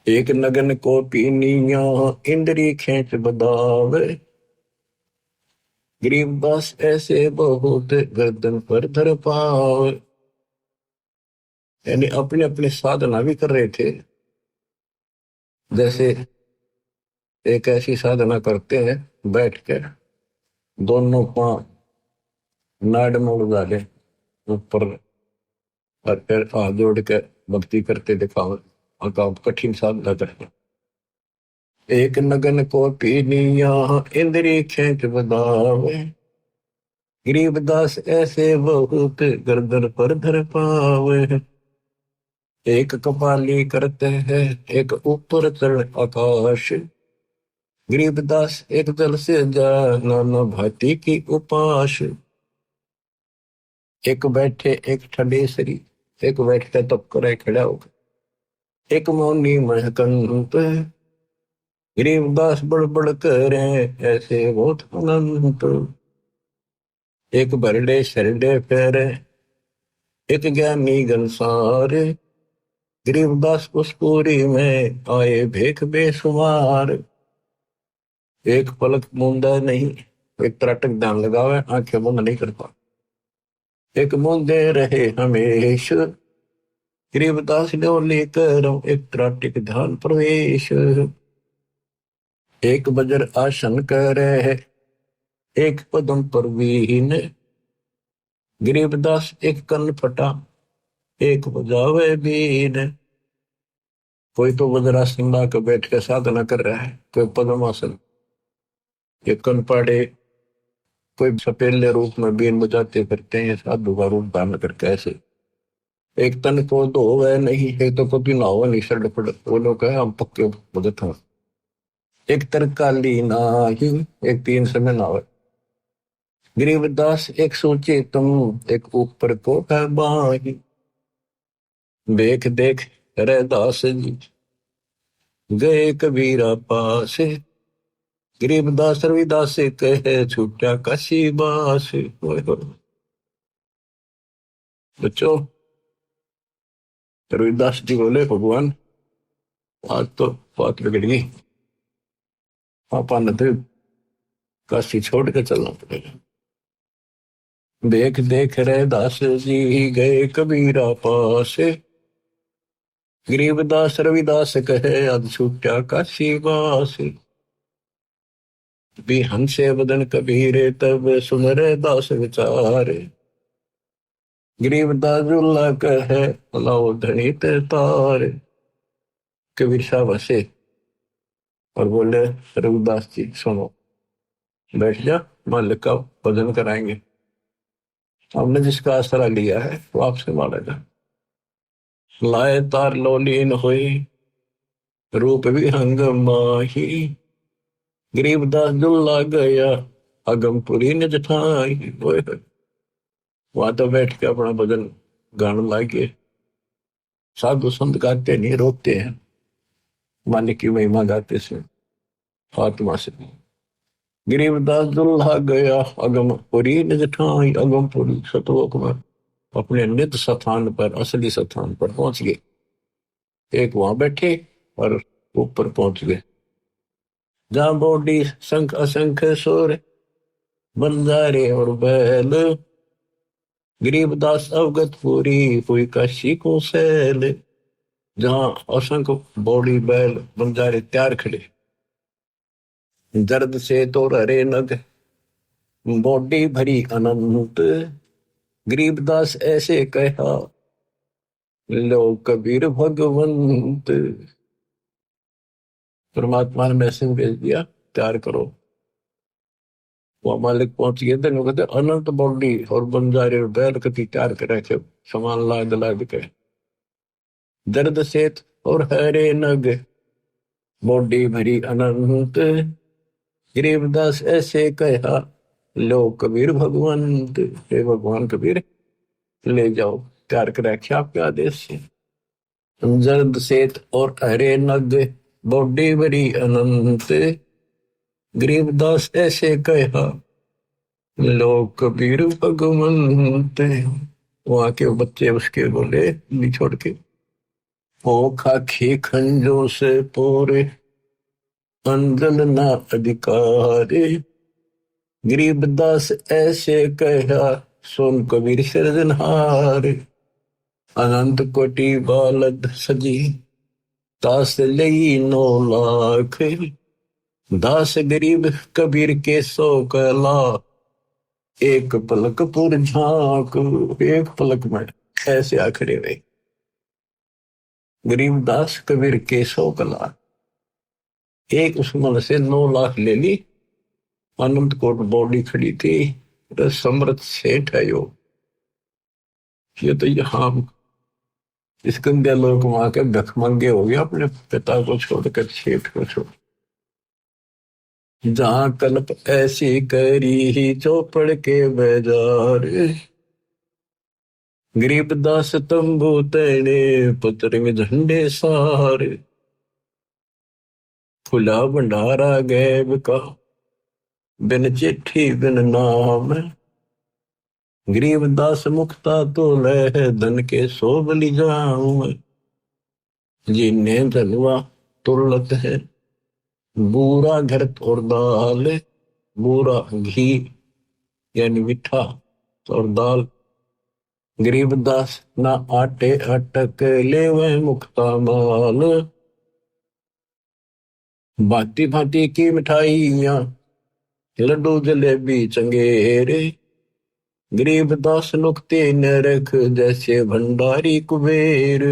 [SPEAKER 1] एक नगन को पीनिया, इंद्री खेच बदावे, गरीबदास ऐसे बहुत, गर्दन पर धर पावे। यानी अपने अपने साधना भी कर रहे थे। जैसे एक ऐसी साधना करते हैं, बैठ कर दोनों पांव नाड़ मोड़ डाले ऊपर, और फिर हाथ जोड़ कर भक्ति करते दिखाओ, और काम कठिन साधना करते। एक नगन को पीनिया, इंद्री खेच बदावे, गरीबदास ऐसे बहुत, गर्दन पर धर पावे। एक कपाली करते हैं, एक ऊपर चढ़ आकाश, गरीबदास एक जल से जा, नाना भांति की उपास। एक बैठे एक ठंडेसरी, एक बैठ के तप करे खड़ा होकर, एक मौनी महकंत, गरीबदास बड़ बड़ करे, ऐसे बहुत अनंत। एक बरडे शरडे फेरे, एक ज्ञानी घनसार, गरीबदास उस पूरी में आए भेख बेसुमार। एक पलक मूंदा नहीं, एक त्राटक ध्यान लगावे, आंखें बंद नहीं करता, एक मूंदे रहे हमेश, गरीबदास ने लेकर एक त्राटक ध्यान प्रवेश। एक बजर आसन करे, एक पदम पर वीन, गरीबदास एक कन फटा, एक बजावे बीन। कोई तो वज्रासन ला कर बैठ के साधना कर रहा है, कोई पद्मासन, एक कन पाड़े, कोई सपेले रूप में बीन बजाते फिरते हैं, साधु का रूप धारण करके ऐसे। एक तन को धोवे नहीं, एक तो कभी नहावे नहीं, सड़ पड़, वो लोग है हम पक्के भगत हैं। एक तरकाली नाही, एक तीन समय नहावे, गरीबदास एक सोचे तुम, एक ऊपर को है बाही, देख देख रे दास जी, गए कबीरा पास, गरीबदास रविदास से कहे, छूटा काशी बास। बच्चों, रविदास जी बोले, भगवान आज तो बात बिगड़ गई, पापा ने तो काशी छोड़ के चलना पड़ेगा। देख देख रे दास जी, गए कबीरा पास, गरीबदास रविदास कहे, आज छूटा काशी बास। भी हंसे बदन कबीरे, तब सुनरे दास विचारे, गरीबदास जुल्ला कहे, लाओ धनी ते तार। कबीर साहब हंसे और बोले, रविदास जी सुनो, बैठ जा, मालिक का भजन कराएंगे। हमने जिसका आसरा लिया है वो आपसे मांगेगा। लाए तार लोलीन हुई, रूप विहंग माही, गरीबदास जुल्ला गया, अगमपुरी निज ठाई। वहां तो बैठ के अपना भजन गाने लागे। साधु संत गाते नहीं, रोकते हैं, मालिक की महिमा गाते से आत्मा से। गरीबदास दुल्हा गया, अगमपुरी निज ठाई, अगमपुरी सतलोक में अपने निज स्थान पर, असली स्थान पर पहुंच गए। एक वहां बैठे और ऊपर पहुंच गए, जहां बॉडी शंख असंख्य सुर, बंजारे और बैल, गरीबदास अवगत पूरी हुई काशी को सैल। जहां असंख्य बॉडी बैल बंजारे तैयार खड़े, दर्द से तो हरे नग, बॉडी भरी अनंत, गरीबदास ऐसे कहा, लो कबीर भगवंत। परमात्मा ने मैसेज भेज दिया, तैयार करो। वो मालिक पहुंच गए थे, कहते अनंत बॉडी और बंजारे बैल कति तैयार करे थे, सामान लाद लाद के। दर्द सेत और हरे नग, बॉडी भरी अनंत, गरीबदास ऐसे कहा, लो कबीर भगवंत, हे भगवान कबीर ले जाओ, तैयार कर रखे आपके आदेश से। जर्द सेत और हरे नग, बॉडी भरी अनंत, गरीबदास ऐसे कहा, लो कबीर भगवंत। वहां के बच्चे उसके बोले नहीं छोड़ के, ओ खाखी खंजो से पूरे, अंजन ना अधिकारे, गरीबदास ऐसे कहा, सोन कबीर सिरजनहार। अनंत कोटि बालद सजी, दास लई 9 लाख, दास गरीब कबीर के 100 कला, एक पलक पुर झांक। एक पलक में ऐसे आखड़े हुए गरीबदास कबीर के 100 कला, एक उसमल से 9 लाख ले ली। अनंत कोट बॉडी खड़ी थी, समृद्ध सेठ है यो। ये तो यहाँ इस गंदे लोग वहां के भिखमंगे हो गया, अपने पिता को छोड़कर सेठ को छोड़। जहां कल्प ऐसी करी ही चौपड़ के बाजार, गरीबदास तंबू तने पतरंग झंडे सार। खुला भंडारा गैब का, बिन चिट्ठी बिन नाम, गरीबदास मुक्ता तो लह धन के सो बलि जाऊं। जिन्ने धनुआ तुरलत है, बूरा घर और दाल, बूरा घी यानी मीठा और दाल। गरीबदास ना आटे अटक ले वह मुक्ता माल, भांति भांति की मिठाइयां, लड्डू जलेबी चंगेरे। गरीबदास नुकते न रख जैसे भंडारी कुबेर,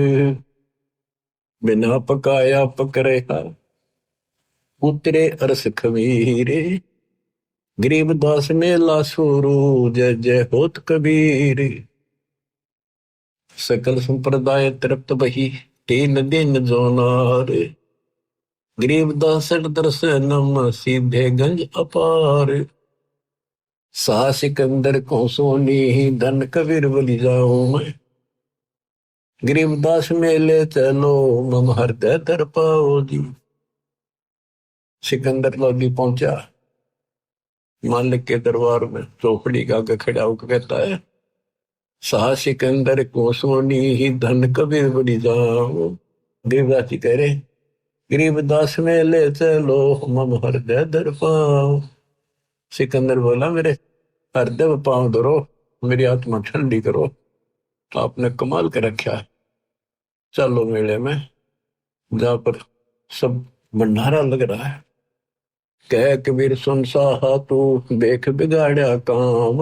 [SPEAKER 1] बिना पकाया पक रहा उतरे अरस खमीरे। गरीबदास मेला शुरू जय जय होत कबीर, सकल संप्रदाय तृप्त बही 3 दिन जोनार। गरीबदास दर्शनम सीधे गंज अपार, सा सिकंदर को सोनी धन कबीर बलि जाऊं मैं। गरीबदास मेले चलो मम हृदय दर पाओ जी। सिकंदर लोधी पहुंचा मालिक के दरबार में, चौपड़ी का आगे खड़ा होकर कहता है, सा सिकंदर को सोनी ही धन कबीर बलि जाऊं। गरीबदास जी कह रहे, गरीबदास मेले चलो मम हृदय दर पाओ। सिकंदर बोला, मेरे हृदय पांव धरो, मेरी आत्मा ठंडी करो, तो आपने कमाल कर रखा है। चलो मेले में, जहां पर सब भंडारा लग रहा है। कह कबीर सुन साहा तू देख बिगाड़ा काम,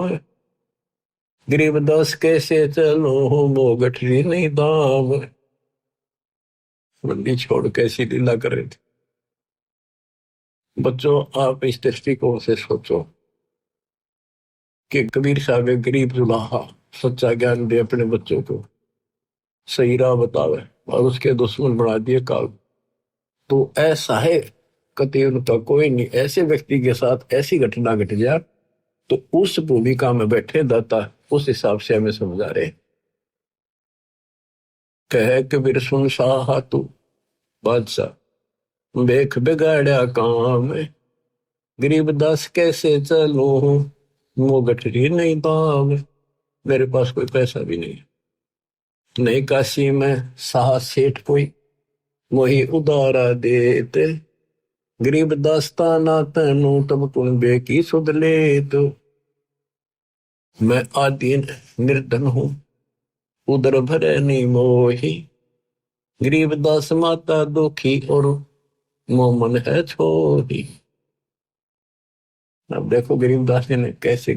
[SPEAKER 1] गरीबदास कैसे चलो मो गठरी नहीं दाम। मंडी छोड़ कैसी लीला कर रहे थे। बच्चों, आप इस दृष्टिकोण से सोचो कि कबीर साहब एक गरीब जुलाहा सच्चा ज्ञान दे अपने बच्चों को, सही राह बतावे, और उसके दुश्मन बना दिए काल। तो ऐसा है कति उनका कोई नहीं। ऐसे व्यक्ति के साथ ऐसी घटना घट जाए तो उस भूमिका में बैठे दाता उस हिसाब से हमें समझा रहे। कह कबीर सुन साहा तू बादशाह देख बिगाड़ा काम, गरीबदास कैसे चलो वो गठरी नहीं दाम। मेरे पास कोई पैसा भी नहीं, नहीं काशी में साहा सेठ कोई वही उदारा देते। गरीबदास ताना तनु तब तुम बेकी सुध ले। तो मैं आदीन निर्धन हूं, उदर भरे नहीं मोही, गरीबदास माता दुखी और मोमन है छोही। अब देखो गरीबदास जी ने कैसे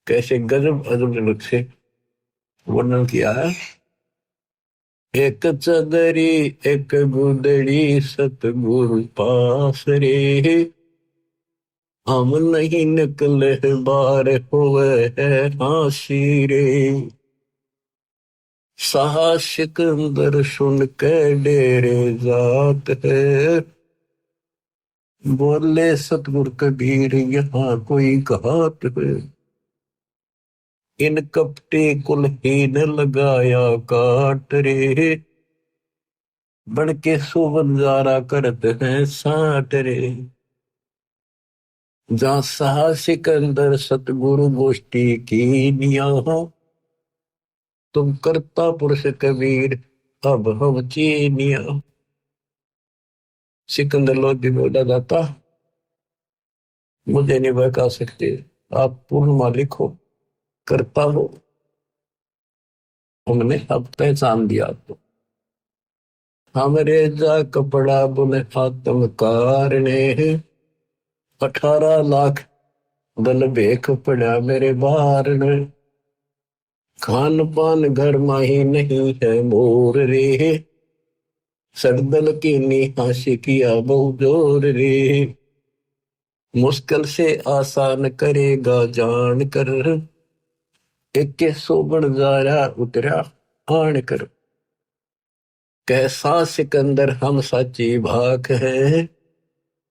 [SPEAKER 1] कैसे गजब अजब से वर्णन किया है। एक चदरी एक गुदड़ी सतगुरु पास रे, हम नहीं निकले बार हुए है हासी रे। साहा सिकंदर सुन के डेरे जात है, बोले सतगुरु कबीर यहाँ कोई घात है। इन कपटे कुलहीन लगाया काट रे, बन के सुबंजारा करते हैं साट रे। जहाँ साहा सिकंदर सतगुरु गोष्ठी की निया हो, तुम करता पुरुष कबीर अब हम चीनिया। सिकंदर लोधी बोला जाता, मुझे नहीं बहका सकते, आप पूर्ण मालिक हो, करता हो, हमने अब पहचान दिया। तो हमरे जा कपड़ा बुने आत्मकार ने, 18 लाख दल भेख पड़ा मेरे बार ने। खान पान घर माही नहीं है मोर रे, सरदल की निहाशी किया बहु जोर रे। मुश्किल से आसान करेगा जान कर, एक के सोबन जारा उतरा आन कर। कैसा सिकंदर हम सच्ची भाख है,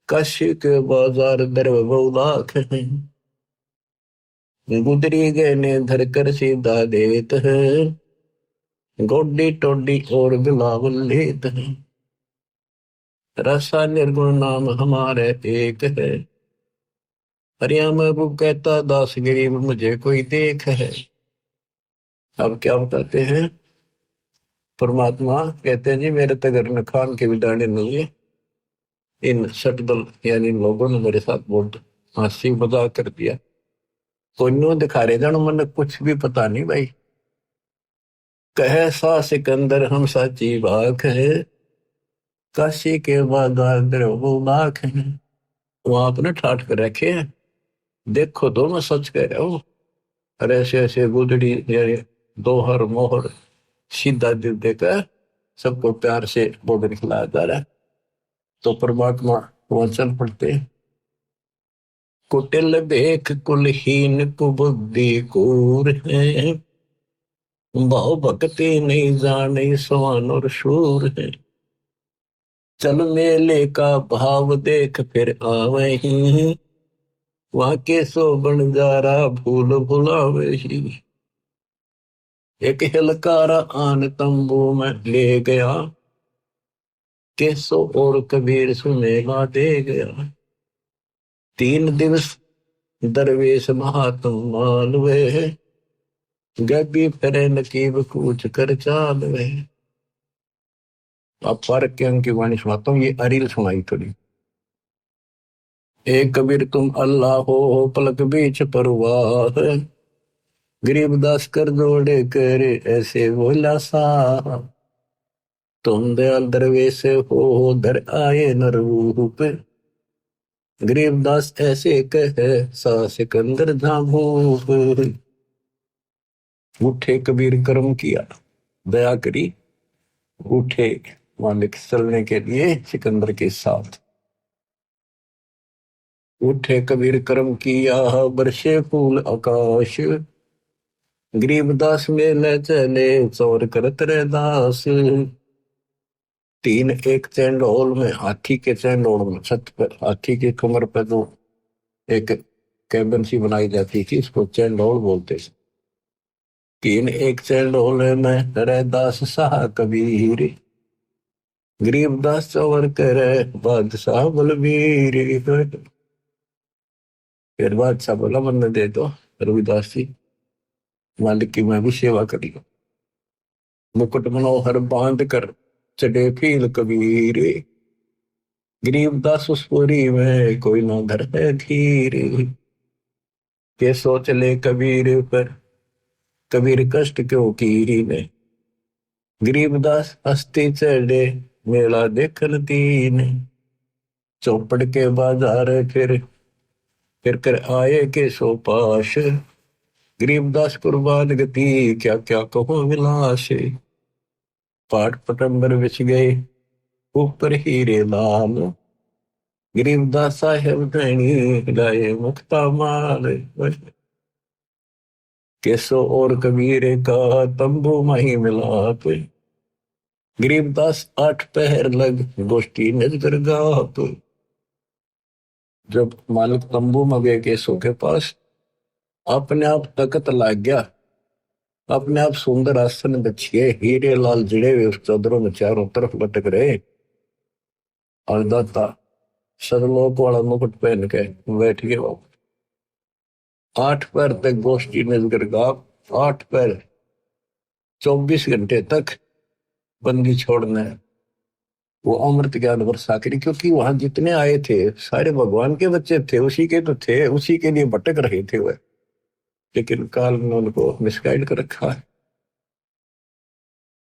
[SPEAKER 1] काशी के बाजार दर बहुलाख है। गुदरी गहने धर कर सीधा देत है, गोडी टोडी और बिलावल लेत है। रसा निर्गुण नाम हमारे एक है, हरिया महबूब कहता दास गरीब मुझे कोई देख है। अब क्या बताते हैं, परमात्मा कहते हैं जी मेरे तगर न खान के भी दाने नहीं है। इन सटदल यानी इन लोगों ने मेरे साथ बहुत हंसी मजाक कर दिया। कोई नो दिखा रहे जानो मन कुछ भी पता नहीं भाई। कहे सा सिकंदर हम साची बाख है, काशी के बाजार वो लाख है। वहां आपने ठाठ कर रखे हैं, देखो तो मैं सच कह रहा हूँ। अरे ऐसे ऐसे गुदड़ी यानी दोहर मोहर सीधा दिल देकर सबको प्यार से बोल खिलाया जा रहा है। तो परमात्मा वचन पढ़ते, कुटिल देख कुलहीन कुबुद्धि कूर है, भाव भक्ति नहीं जाने सवान और शूर है। चल मेले का भाव देख फिर आवे ही, वहां के सो बन जा रहा भूल भुलावे ही। एक हिलकारा आन तंबू में ले गया, केसो और कबीर सुनेगा दे गया। 3 दिवस दरवेश महात्म मालवे, गबी फिरे नकीब कूच कर चालवे। अब फर्क के अंक की वाणी सुनाता हूँ, ये अरील सुनाई थोड़ी। एक कबीर तुम अल्लाह हो पलक बीच परवाह, गरीबदास कर जोड़े कर ऐसे बोला सा। तुम दयाल दरवेश हो धर आए न रूप, गरीबदास ऐसे कहे सा सिकंदर झाभूप। उठे कबीर कर्म किया, दया करी, उठे मालिक चलने के लिए सिकंदर के साथ। उठे कबीर कर्म किया बरसे फूल आकाश, गरीबदास में ले चले चौर करत रे दास। 3 एक चैंडोल में, हाथी के चैंडोल में, छत पर हाथी के कमर पर जो एक कैबिन सी बनाई जाती थी इसको चैंडोल बोलते थे। 3 एक चैंडोल में रे दास शाह कबीर, गरीबदास चौर करे बादशाह बलबीर। फिर बादशाह बोला मन दे दो रविदास जी, मालिक की मैं भी सेवा करी। मुकुट मनोहर बांध कर चढ़े फील कबीर, गरीबदास उस पुरी में कोई ना घर है धीर। के सोच ले कबीर पर कबीर कष्ट क्यों कीरी ने, गरीबदास हस्ती चढ़े मेला देखन दीन। चौपड़ के बाजार फिर कर आए के सो पाश, गरीबदास कुर्बान गति क्या क्या कहो विलास। पाठ पटंबर बिछ गए ऊपर हीरे लाल, गरीबदास साहेब धनी लाए मुक्ता माल। केसो और कबीर का तंबू मही मिलाप, गरीबदास आठ पहर लग गोष्ठी नजर गाप। जब मालिक तंबू में गए केसो के पास, अपने आप तकत लाग गया, अपने आप सुंदर आसन बिछिए हीरे लाल जिड़े हुए उस चादरों में चारों तरफ लटक रहे, और दाता सदलोक वाला मुकुट पहन के बैठ गए वो। आठ पैर तक गोष्ठी नजर गाप, आठ पैर 24 घंटे तक बंदी छोड़ने वो अमृत ज्ञान वर्षा करी, क्योंकि वहां जितने आए थे सारे भगवान के बच्चे थे, उसी के तो थे, उसी के लिए भटक रहे थे वह, लेकिन काल ने उनको मिसगाइड कर रखा है।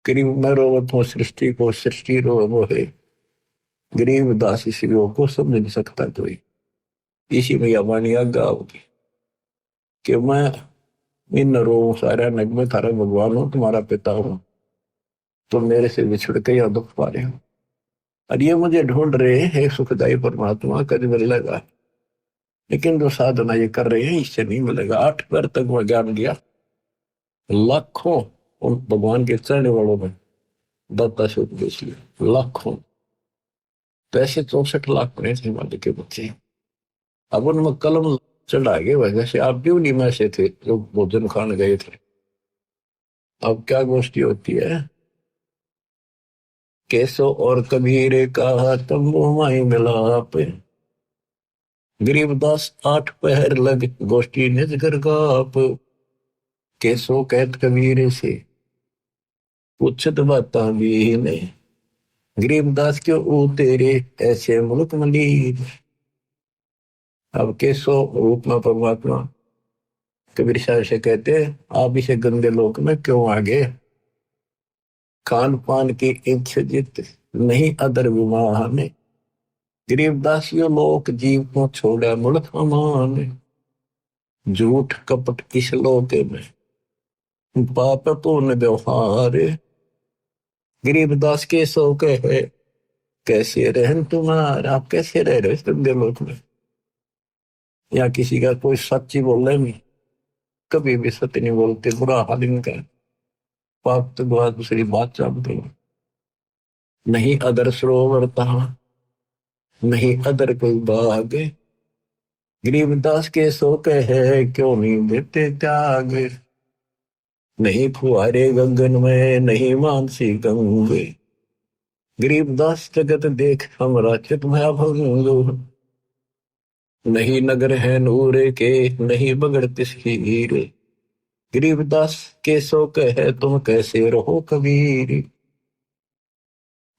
[SPEAKER 1] गरीब मैं रोवत हूँ सृष्टि को, सृष्टि रो वो है, गरीब दास इस योग को समझ नहीं सकता कोई। इसी में यह वाणी आज्ञा होगी कि मैं इन रो सारा नग में थारा भगवान हूँ, तुम्हारा पिता हूँ, तुम मेरे से बिछड़ के या दुख पा रहे हो, और ये मुझे ढूंढ रहे हैं सुखदाई परमात्मा, कद मिलेगा, लेकिन जो साधना ये कर रहे हैं इससे नहीं मिलेगा। आठ पैर तक वह ज्ञान दिया, लाखों उन भगवान के चढ़ने वालों में दत्ता से उपदेश लिया, लाखों। तो ऐसे 64 लाख बने थे हिमालय के बच्चे। अब उनमें कलम चढ़ा गए वजह से आप भी उन्हीं में से थे जो भोजन खाने गए थे। अब क्या गोष्ठी होती है, केसो और कबीर का तंबू माई मिलाप, गरीबदास आठ पहर लग गोष्ठी निज घर गाप। केसो कहत कबीर से पूछत बाता भी ने, गरीबदास क्यों ऊ तेरे ऐसे मुल्क मलीर। अब केसो रूप में परमात्मा कबीर साहब से कहते आप इसे गंदे लोक में क्यों आ गए, खान पान की इच्छ जित नहीं अदर विवाह में, गरीबदास यो लोक जीव को छोड़ा मुल्क अमान। झूठ कपट इस लोक में पाप पूर्ण व्यवहार, गरीबदास के सो कहे कैसे रहन तुम्हारा। आप कैसे रह रहे हो गंदे लोक में, या किसी का कोई सच्ची बोल रहे नहीं, कभी भी सत्य नहीं बोलते, बुरा हाल इनका, पाप तो बहुत दूसरी बात जानते हैं। नहीं अदर सरोवर तहा नहीं अदर कोई बाग, गरीबदास के सो कहे क्यों नहीं देते त्याग। नहीं फुहारे गगन में नहीं मानसी गंगे, गरीबदास जगत देख हमरा चित भया भंग। नहीं नगर है नूरे के नहीं बगड़ तिसकी हीरे, गरीबदास के सो कहे तुम कैसे रहो कबीर।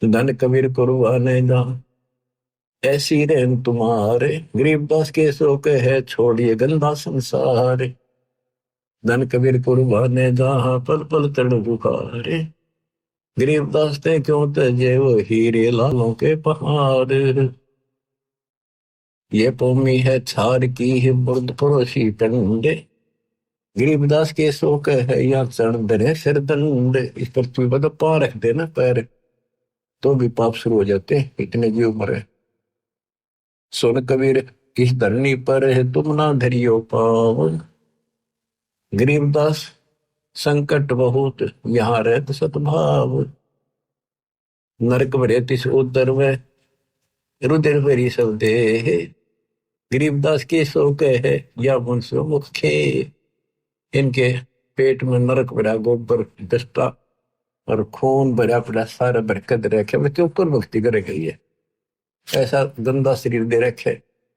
[SPEAKER 1] धन कबीर कुर्बाने जा ऐसी रहन तुम्हारे, गरीबदास के सो कहे छोड़िए गंदा संसार। धन कबीर कुर्बाने जहां पल पल तड़ बुखारे, गरीबदास ने क्यों तजे वो हीरे लालों के पहाड़। ये भूमि है छार की है बुर्द पड़ोसी कंडे, गरीबदास के शोक है या चरण दरे सिर दंड। इस पृथ्वी पर तो पा रख देना पैर तो भी पाप शुरू हो जाते हैं, इतने जीव मरे। सुन कबीर इस धरनी पर है तुम ना धरियो पाव, गरीबदास संकट बहुत यहाँ रहत सतभाव। नरक भरे तिस उदर में रुधिर भरी सब दे, गरीबदास के शोक है या मुंसो मुखे। इनके पेट में नरक भरा गोबर दस्ता और खून भरा पड़ा सारा बरकत रखे, मैं क्यों ऊपर भक्ति करे गई है। ऐसा गंदा शरीर दे रखे,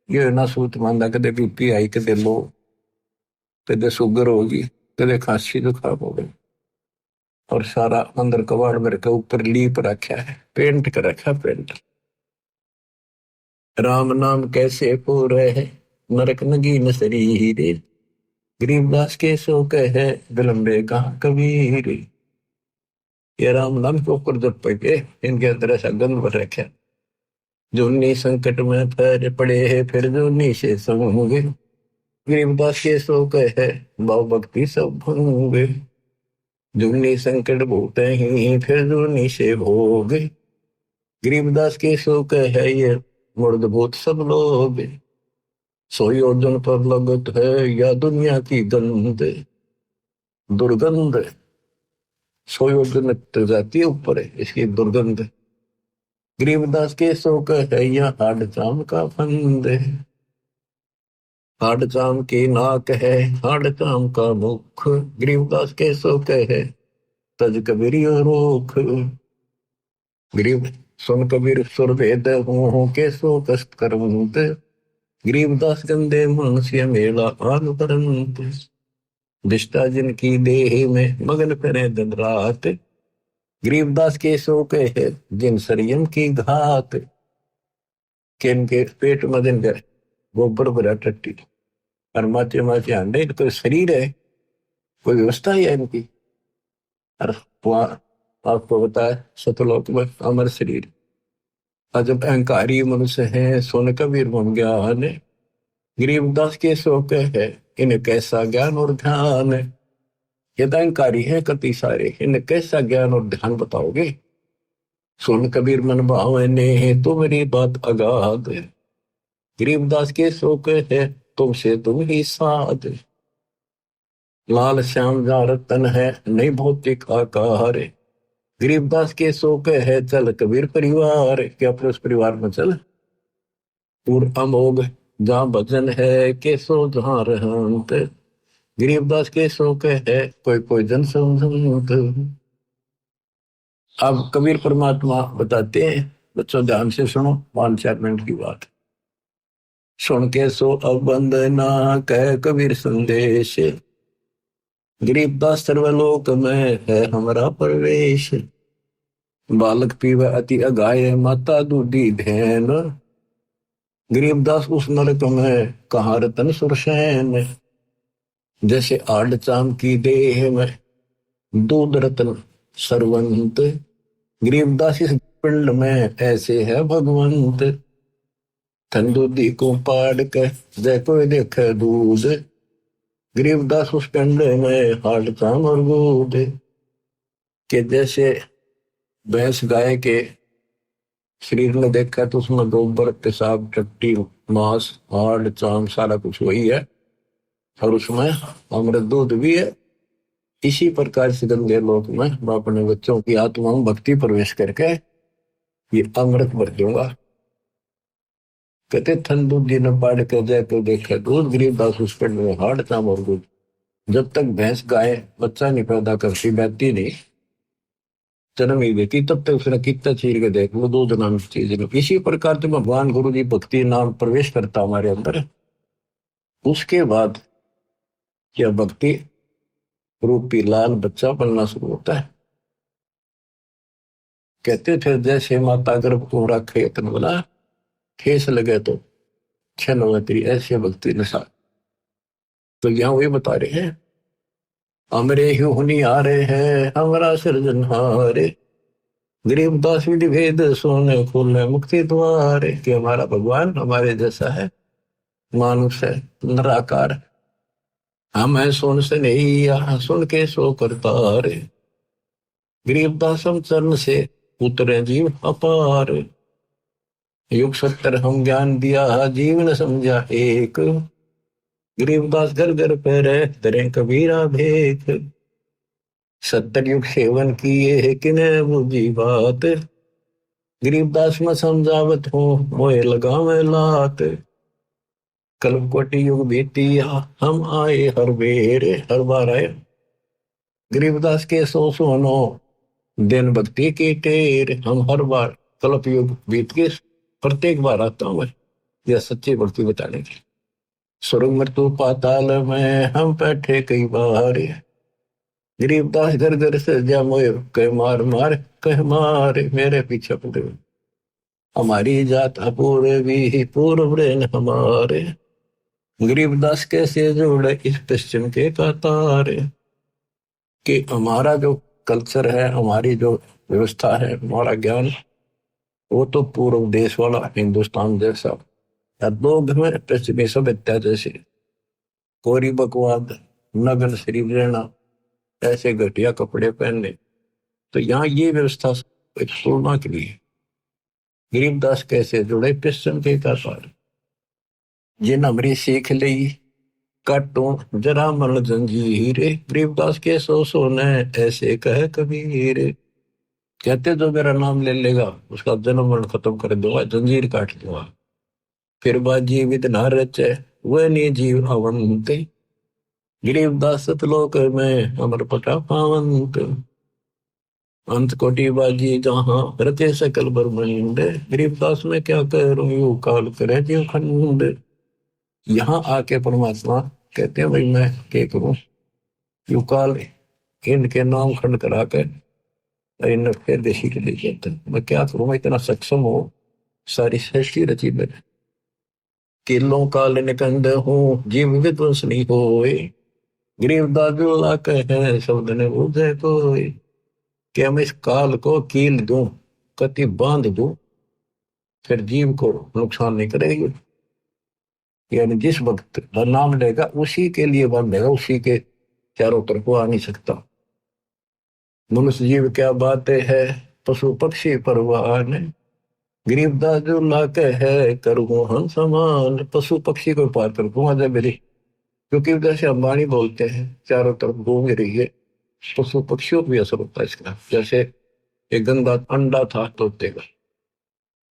[SPEAKER 1] ये ना सूत मांदा कदे बीपी आई, कदे लो, कदे शुगर होगी, कदे खांसी जुकाम हो गई, और सारा अंदर कबाड़ में रखा, ऊपर लीप रखा है, पेंट कर रखा पेंट। राम नाम कैसे पूरे है नरक नगीन शरीर, गरीबदास के शोक है विलंबे कहा कबीर। ये राम नाम के ऊपर जब पड़े इनके अंदर ऐसा गंध भर रखा, जो नी संकट में पैर पड़े है फिर जो नी से संगे, गरीबदास के शोक है भाव भक्ति सब भंगे। जुगनी संकट भूत ही फिर जुगनी से भोग। गरीबदास के शोक है ये मुर्द भूत सब लोग। सोई अर्जुन पर लगत है या दुनिया की गंध दुर्गंध। सोई अर्जुन तक जाती है ऊपर है इसकी दुर्गंध। गरीबदास के शोक है या हाड चाम का फंद। हाड चाम की नाक है हाड चाम का मुख। गरीबदास के शोक है तज कबीर रोख। गरीब सुन कबीर सुर वेद हूँ के सो कष्ट करवंत। गरीबदास गंदे मन से मेला आग करंत। दिष्टा जिनकी देह में मगन करे दिन रात। गरीबदास के शोक है जिन संयम की घात। के इनके पेट में दिन गए गोबर भरा टट्टी और माचे माचे अंडे। कोई शरीर है कोई व्यवस्था है इनकी। और वहां आपको बताया सतलोक में अमर शरीर। और जब अहंकारी मनुष्य है सोन कबीर मन ज्ञान। गरीबदास के शोक है इन्हें कैसा ज्ञान और ध्यान। ये अहंकारी है कति सारे इन्हें कैसा ज्ञान और ध्यान बताओगे। सोन कबीर मन भावने तो मेरी बात अगाध। गरीबदास के शोक है तुमसे तुम ही साध। लाल श्याम जा रतन है नहीं भौतिक आकार। गरीबदास के शोक है चल कबीर परिवार के अपने उस परिवार में चल। पूर्व अमोघ जहाँ भजन है के सो जहाँ रहंत। गरीबदास के शोक है कोई कोई जन संत। अब कबीर परमात्मा बताते हैं बच्चों ध्यान से सुनो 5-4 मिनट की बात। सुन के सो अब वंदना कह कबीर संदेश। गरीबदास सर्वलोक में है हमारा प्रवेश। बालक पीवे अति अगाय माता दूधी धैन। गरीबदास उस नरक में कहाँ रतन सुरसैन। जैसे आड़ चाम की देह में दूध रतन सरवंत। गरीबदास इस पिंड में ऐसे है भगवंत। ठंडूदी को पाड़ कर जय कोई देखे दूध। गरीबदास उस पिंड में हाड़ चाम और दूध के जैसे भैंस गाय के शरीर में देखा तो उसमें गोबर पेशाब टट्टी मांस हाड़ चाम सारा कुछ वही है और उसमें अमृत दूध भी है। इसी प्रकार से गंदे लोक में मैं अपने बच्चों की आत्मा में भक्ति प्रवेश करके ये अमृत भर दूंगा। कहते ठंड दूध न पाड़ कर जाए तो देखे दूध। गरीबदास उस पेड़ में हाड़ चाम और दूध। जब तक भैंस गाय बच्चा नहीं पैदा करती बैठती नहीं जन्म ही देती तब तक उसने कितना चीर के देख लो दूध नाम चीज। इसी प्रकार से भगवान गुरु जी भक्ति नाम प्रवेश करता हमारे अंदर। उसके बाद यह भक्ति रूपी लाल बच्चा बनना शुरू होता है। कहते थे जैसे माता गर्भ को रखे यत्न बना ठेस लगे तो छन हो तेरी ऐसे भक्ति नशा। तो यहाँ वही बता रहे हैं हमरे ही हुनी आ रहे हैं हमारा सृजनहारे। गरीबदास विधि भेद सोने खोलने मुक्ति द्वारे कि हमारा भगवान हमारे जैसा है मानुष है निराकार। हम है सुन से नहीं यहाँ सुन के सो करता रे। गरीबदासम चरण से उतरे जीव अपार। युग 70 हम ज्ञान दिया जीवन समझा एक। गरीबदास घर घर पैरे तरे कबीरा भेख। 70 युग सेवन किए किने बुझी बात। गरीबदास में समझावत हो मोए लगा में लात। कल्प कोटि युग बीतिया हम आए हर बेर हर बार आए। गरीबदास के सोनो दिन भक्ति की टेर। हम हर बार कल्प युग बीत के प्रत्येक बार आता हूं मैं यह सच्ची भक्ति बताने की। स्वर्ग मृत्यु पाताल में हम बैठे कई बार। गरीबदास घर घर से जा मोए कह मार मार कह मारे मेरे पीछे पड़े। हमारी जात अपूर्वी पूर्व रेन हमारे। गरीबदास कैसे जोड़े इस पश्चिम के कतार। कि हमारा जो कल्चर है हमारी जो व्यवस्था है हमारा ज्ञान वो तो पूर्व देश वाला हिंदुस्तान जैसा या लोग में पश्चिमी सभ्यता जैसे कोरी बकवाद नग्न शरीर रहना ऐसे घटिया कपड़े पहनने। तो यहाँ ये व्यवस्था एक तुलना के लिए गरीबदास कैसे जुड़े पिस्टन के का सार जिन हमरी सीख ली काटो जरा मरण जंजीर। गरीबदास के सो ने ऐसे कहे कबीर। कहते जो मेरा नाम ले लेगा उसका जन्म मरण खत्म कर दूंगा, जंजीर काट दूंगा। फिर बात जीवित न रचे वह नहीं जीव अवंत। गरीबदास सतलोक में अमर पटा पावंत। अंत कोटि बाजी जहां रचे सकल ब्रह्मांड। गरीबदास में क्या करूं यू काल करे जीव खंड। यहाँ आके परमात्मा कहते हैं भाई मैं क्या करूं, यू काल इनके नाम खंड करा कर इन फिर देशी के लिए कहते हैं मैं क्या करूं, मैं इतना सक्षम हो सारी सृष्टि रची मैंने। किलों काल निकंद हूँ जीव विध्वंस नहीं होए। गरीबदास जो कहे शब्द ने बुझे कोई। कि मैं इस काल को कील दूं कति बांध दूं फिर जीव को नुकसान नहीं करेगी। यानी जिस वक्त नाम लेगा उसी के लिए बांधेगा, उसी के चारों तरफ को आ नहीं सकता। मनुष्य जीव क्या बातें है पशु पक्षी परवान। गरीबदास जो लाके है करूँ हम समान। पशु पक्षी को पार कर दूंगा जब मेरी, क्योंकि जैसे अंबानी बोलते हैं चारों तरफ घूम रही है, पशु पक्षियों को भी असर होता है इसका। जैसे एक गंदा अंडा था तोते का,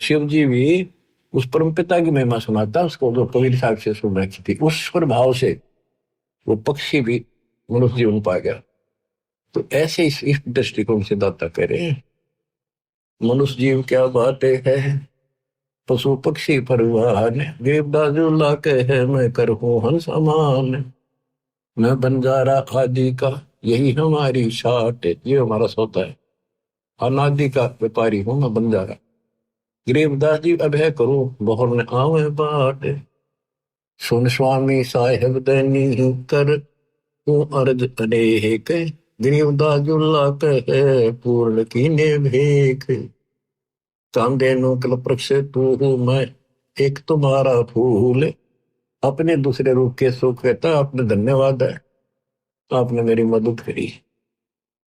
[SPEAKER 1] शिव जी भी उस परम पिता की महिमा सुनाता उसको जो कबीर साहब से सुन रखी थी, उस प्रभाव से वो पक्षी भी मनुष्य जीवन पा गया। तो ऐसे इस दृष्टिकोण से दाता कह रहे हैं मनुष्य जीव क्या बातें है पशु पक्षी परवान। देवदाजुल्ला कहे मैं करूं हंस अमान। मैं बंजारा आदि का यही हमारी शाट। ये हमारा सौदा है, अनादि का व्यापारी हूं मैं बंजारा। गरीबदास जी अब है करूं बहुर ने आवे बाट। सुन स्वामी साहेब दैनी कर तू अर्ज अनेक। गरीबदास जुल्ला कहे पूर्ण कीने भेख। चांदे नो कल प्रक्ष तू हूं मैं एक तुम्हारा फूल। अपने दूसरे रूप के सुख कहता आपने धन्यवाद है, आपने मेरी मदद करी।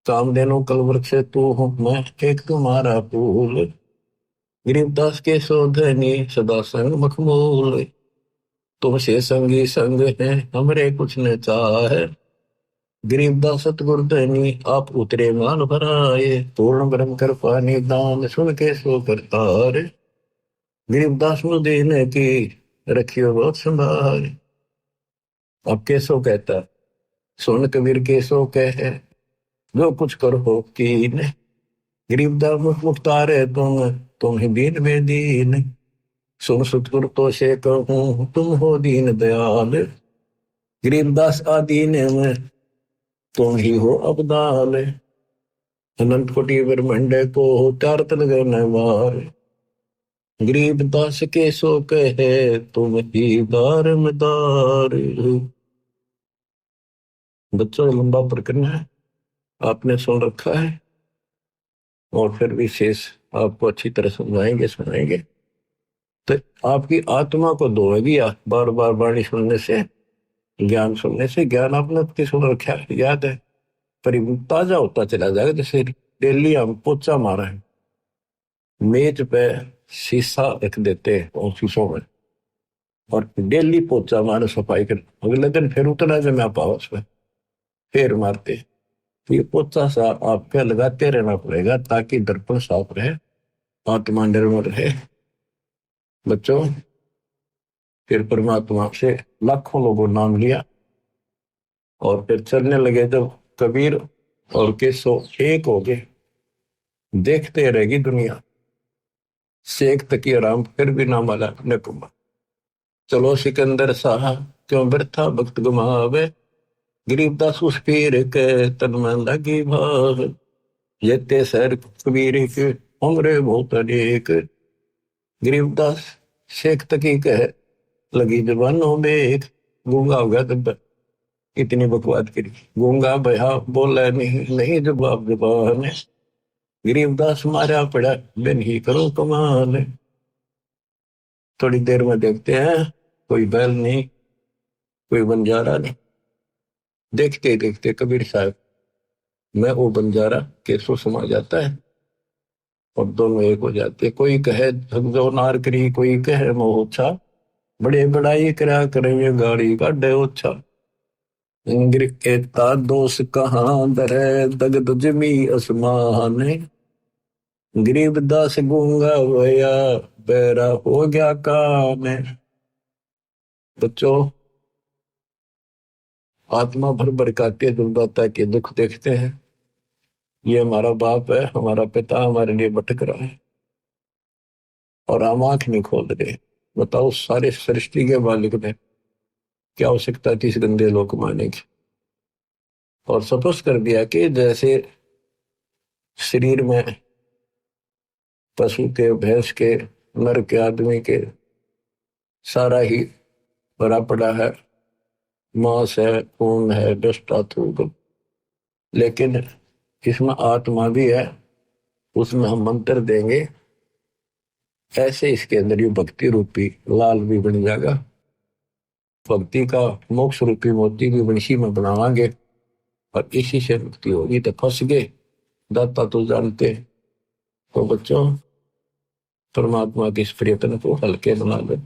[SPEAKER 1] कामधेनु कल वृक्ष तू हूं मैं एक तुम्हारा फूल। गरीबदास के शोधनी सदा संग मखमूल। तुमसे संगी संग है हमरे कुछ न चाहे। गरीबदास सतगुरु धनी आप उतरे मान भराए। पूर्ण ब्रह्म कृपा निदान सुन के सो करतार। गरीबदास नु देने की रखियो बहुत संभाल। अब केसो कहता सुन कबीर केसो कहे जो कुछ करो कीन। गरीबदास मुख मुख्तार है तुम ही दीन में दीन। सुन सतगुरु तो से कहूं तुम हो दीन दयाल। गरीबदास आदीन में तुम ही हो अबदाल। अनंत कोटि ब्रह्मांड को चार तन गणवार। गरीबदास के सो कहे तुम ही दारमदार। बच्चों लंबा प्रकरण है, आपने सुन रखा है और फिर विशेष आपको अच्छी तरह समझाएंगे सुनाएंगे। तो आपकी आत्मा को धोएगी बार बार वाणी सुनने से, ज्ञान सुनने से। ज्ञान आपने अपनी सुन रखा है, याद है, पर ताजा होता चला जाएगा। जैसे डेली हम पोचा मारा है, मेज पे शीशा रख देते हैं ऑफिसों में और डेली पोचा मारे सफाई कर, अगले दिन फिर उतना जमा पाओ उसमें फिर मारते। तो ये पोचा सा आपके लगाते रहना पड़ेगा ताकि दर्पण साफ रहे, आत्मा निर्मल रहे। बच्चों फिर परमात्मा से लाखों लोगों नाम लिया और फिर चलने लगे जब कबीर और केसो एक हो गए। देखते रहेगी दुनिया, शेख तकी आराम फिर भी ना माला ने कुमा। चलो सिकंदर शाह क्यों व्यर्था भक्त गुमावे। गरीबदास उस पीर के तन में लगी भाव। जेते सर कबीर के उम्र बहुत अनेक। गरीबदास शेख तकी कह लगी जबानों में एक। गूंगा हो गया तब इतनी बकवाद करी, गूंगा बया बोला नहीं नहीं जवाब जबान। गरीबदास मारा पड़ा बिन ही करो कमाल। थोड़ी देर में देखते हैं कोई बैल नहीं, कोई बंजारा नहीं। देखते देखते कबीर साहब मैं वो बंजारा केसो समा जाता है और दोनों एक हो जाते हैं। कोई कहे जो नार करी, कोई कहे मोह, बड़े बड़ाई करा करेंगे गाड़ी का डे ओछा। इंग्र एकता दोष कहाँ दरे, दगद जमी आसमान। गरीबदास गूंगा होया, बेरा हो गया काम। बच्चों, आत्मा भर भड़काते दुर्दाता के दुख देखते हैं। ये हमारा बाप है, हमारा पिता हमारे लिए भटक रहा है और हम आंख नहीं खोल रहे। बताओ, सारे सृष्टि के मालिक ने क्या आवश्यकता थी इस गंदे लोक मारने की। और सपोज कर दिया कि जैसे शरीर में पशु के, भैंस के, नर के, आदमी के सारा ही भरा पड़ा है, मांस है, खून है, डस्ट थूक, लेकिन इसमें आत्मा भी है। उसमें हम मंत्र देंगे, ऐसे इसके अंदर ये भक्ति रूपी लाल भी बन जाएगा। भक्ति का मोक्ष रूपी मोती भी वंशी में बनावांगे और इसी से मुक्ति होगी। तो फंस गए, दाता तो जानते। तो बच्चों, परमात्मा के इस प्रयत्न को हल्के बना दो।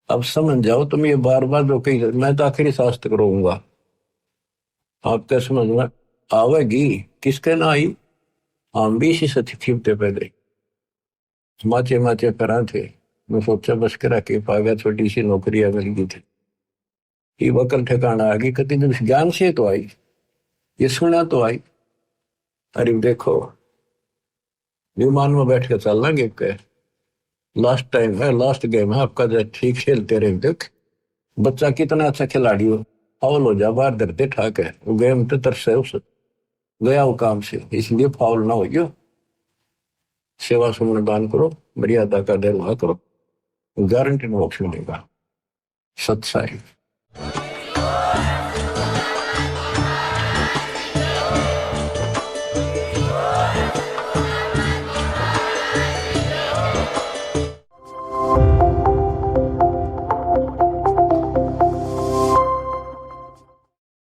[SPEAKER 1] अब समझ जाओ तुम, ये बार बार जो कही मैं तो आखिरी शास्त्र करूंगा, आपके समझ में आवेगी। किसके ना आई, हम भी इसी सती थे पहले, माचे माचे करा थे। मैं सोचा बस करा के पा गया, छोटी सी नौकरियां मिल गई थी। ये वकल ठिकाना आ गई, कति दिन ज्ञान से तो आई, ये सुना तो आई। अरे देखो, विमान में बैठ के चल लेंगे, लास्ट टाइम है, लास्ट गेम है आपका, जो ठीक खेलते रहे। देख बच्चा कितना अच्छा खिलाड़ी हो, फाउल हो जा, बाहर धरते ठाक है, वो गेम तो तरस है, उस गया वो काम से, इसलिए फाउल ना हो गयो। सेवा सुमन दान करो, मर्यादा का निर्वाह करो, गारंटी मोक्ष मिलेगा। सत्साई।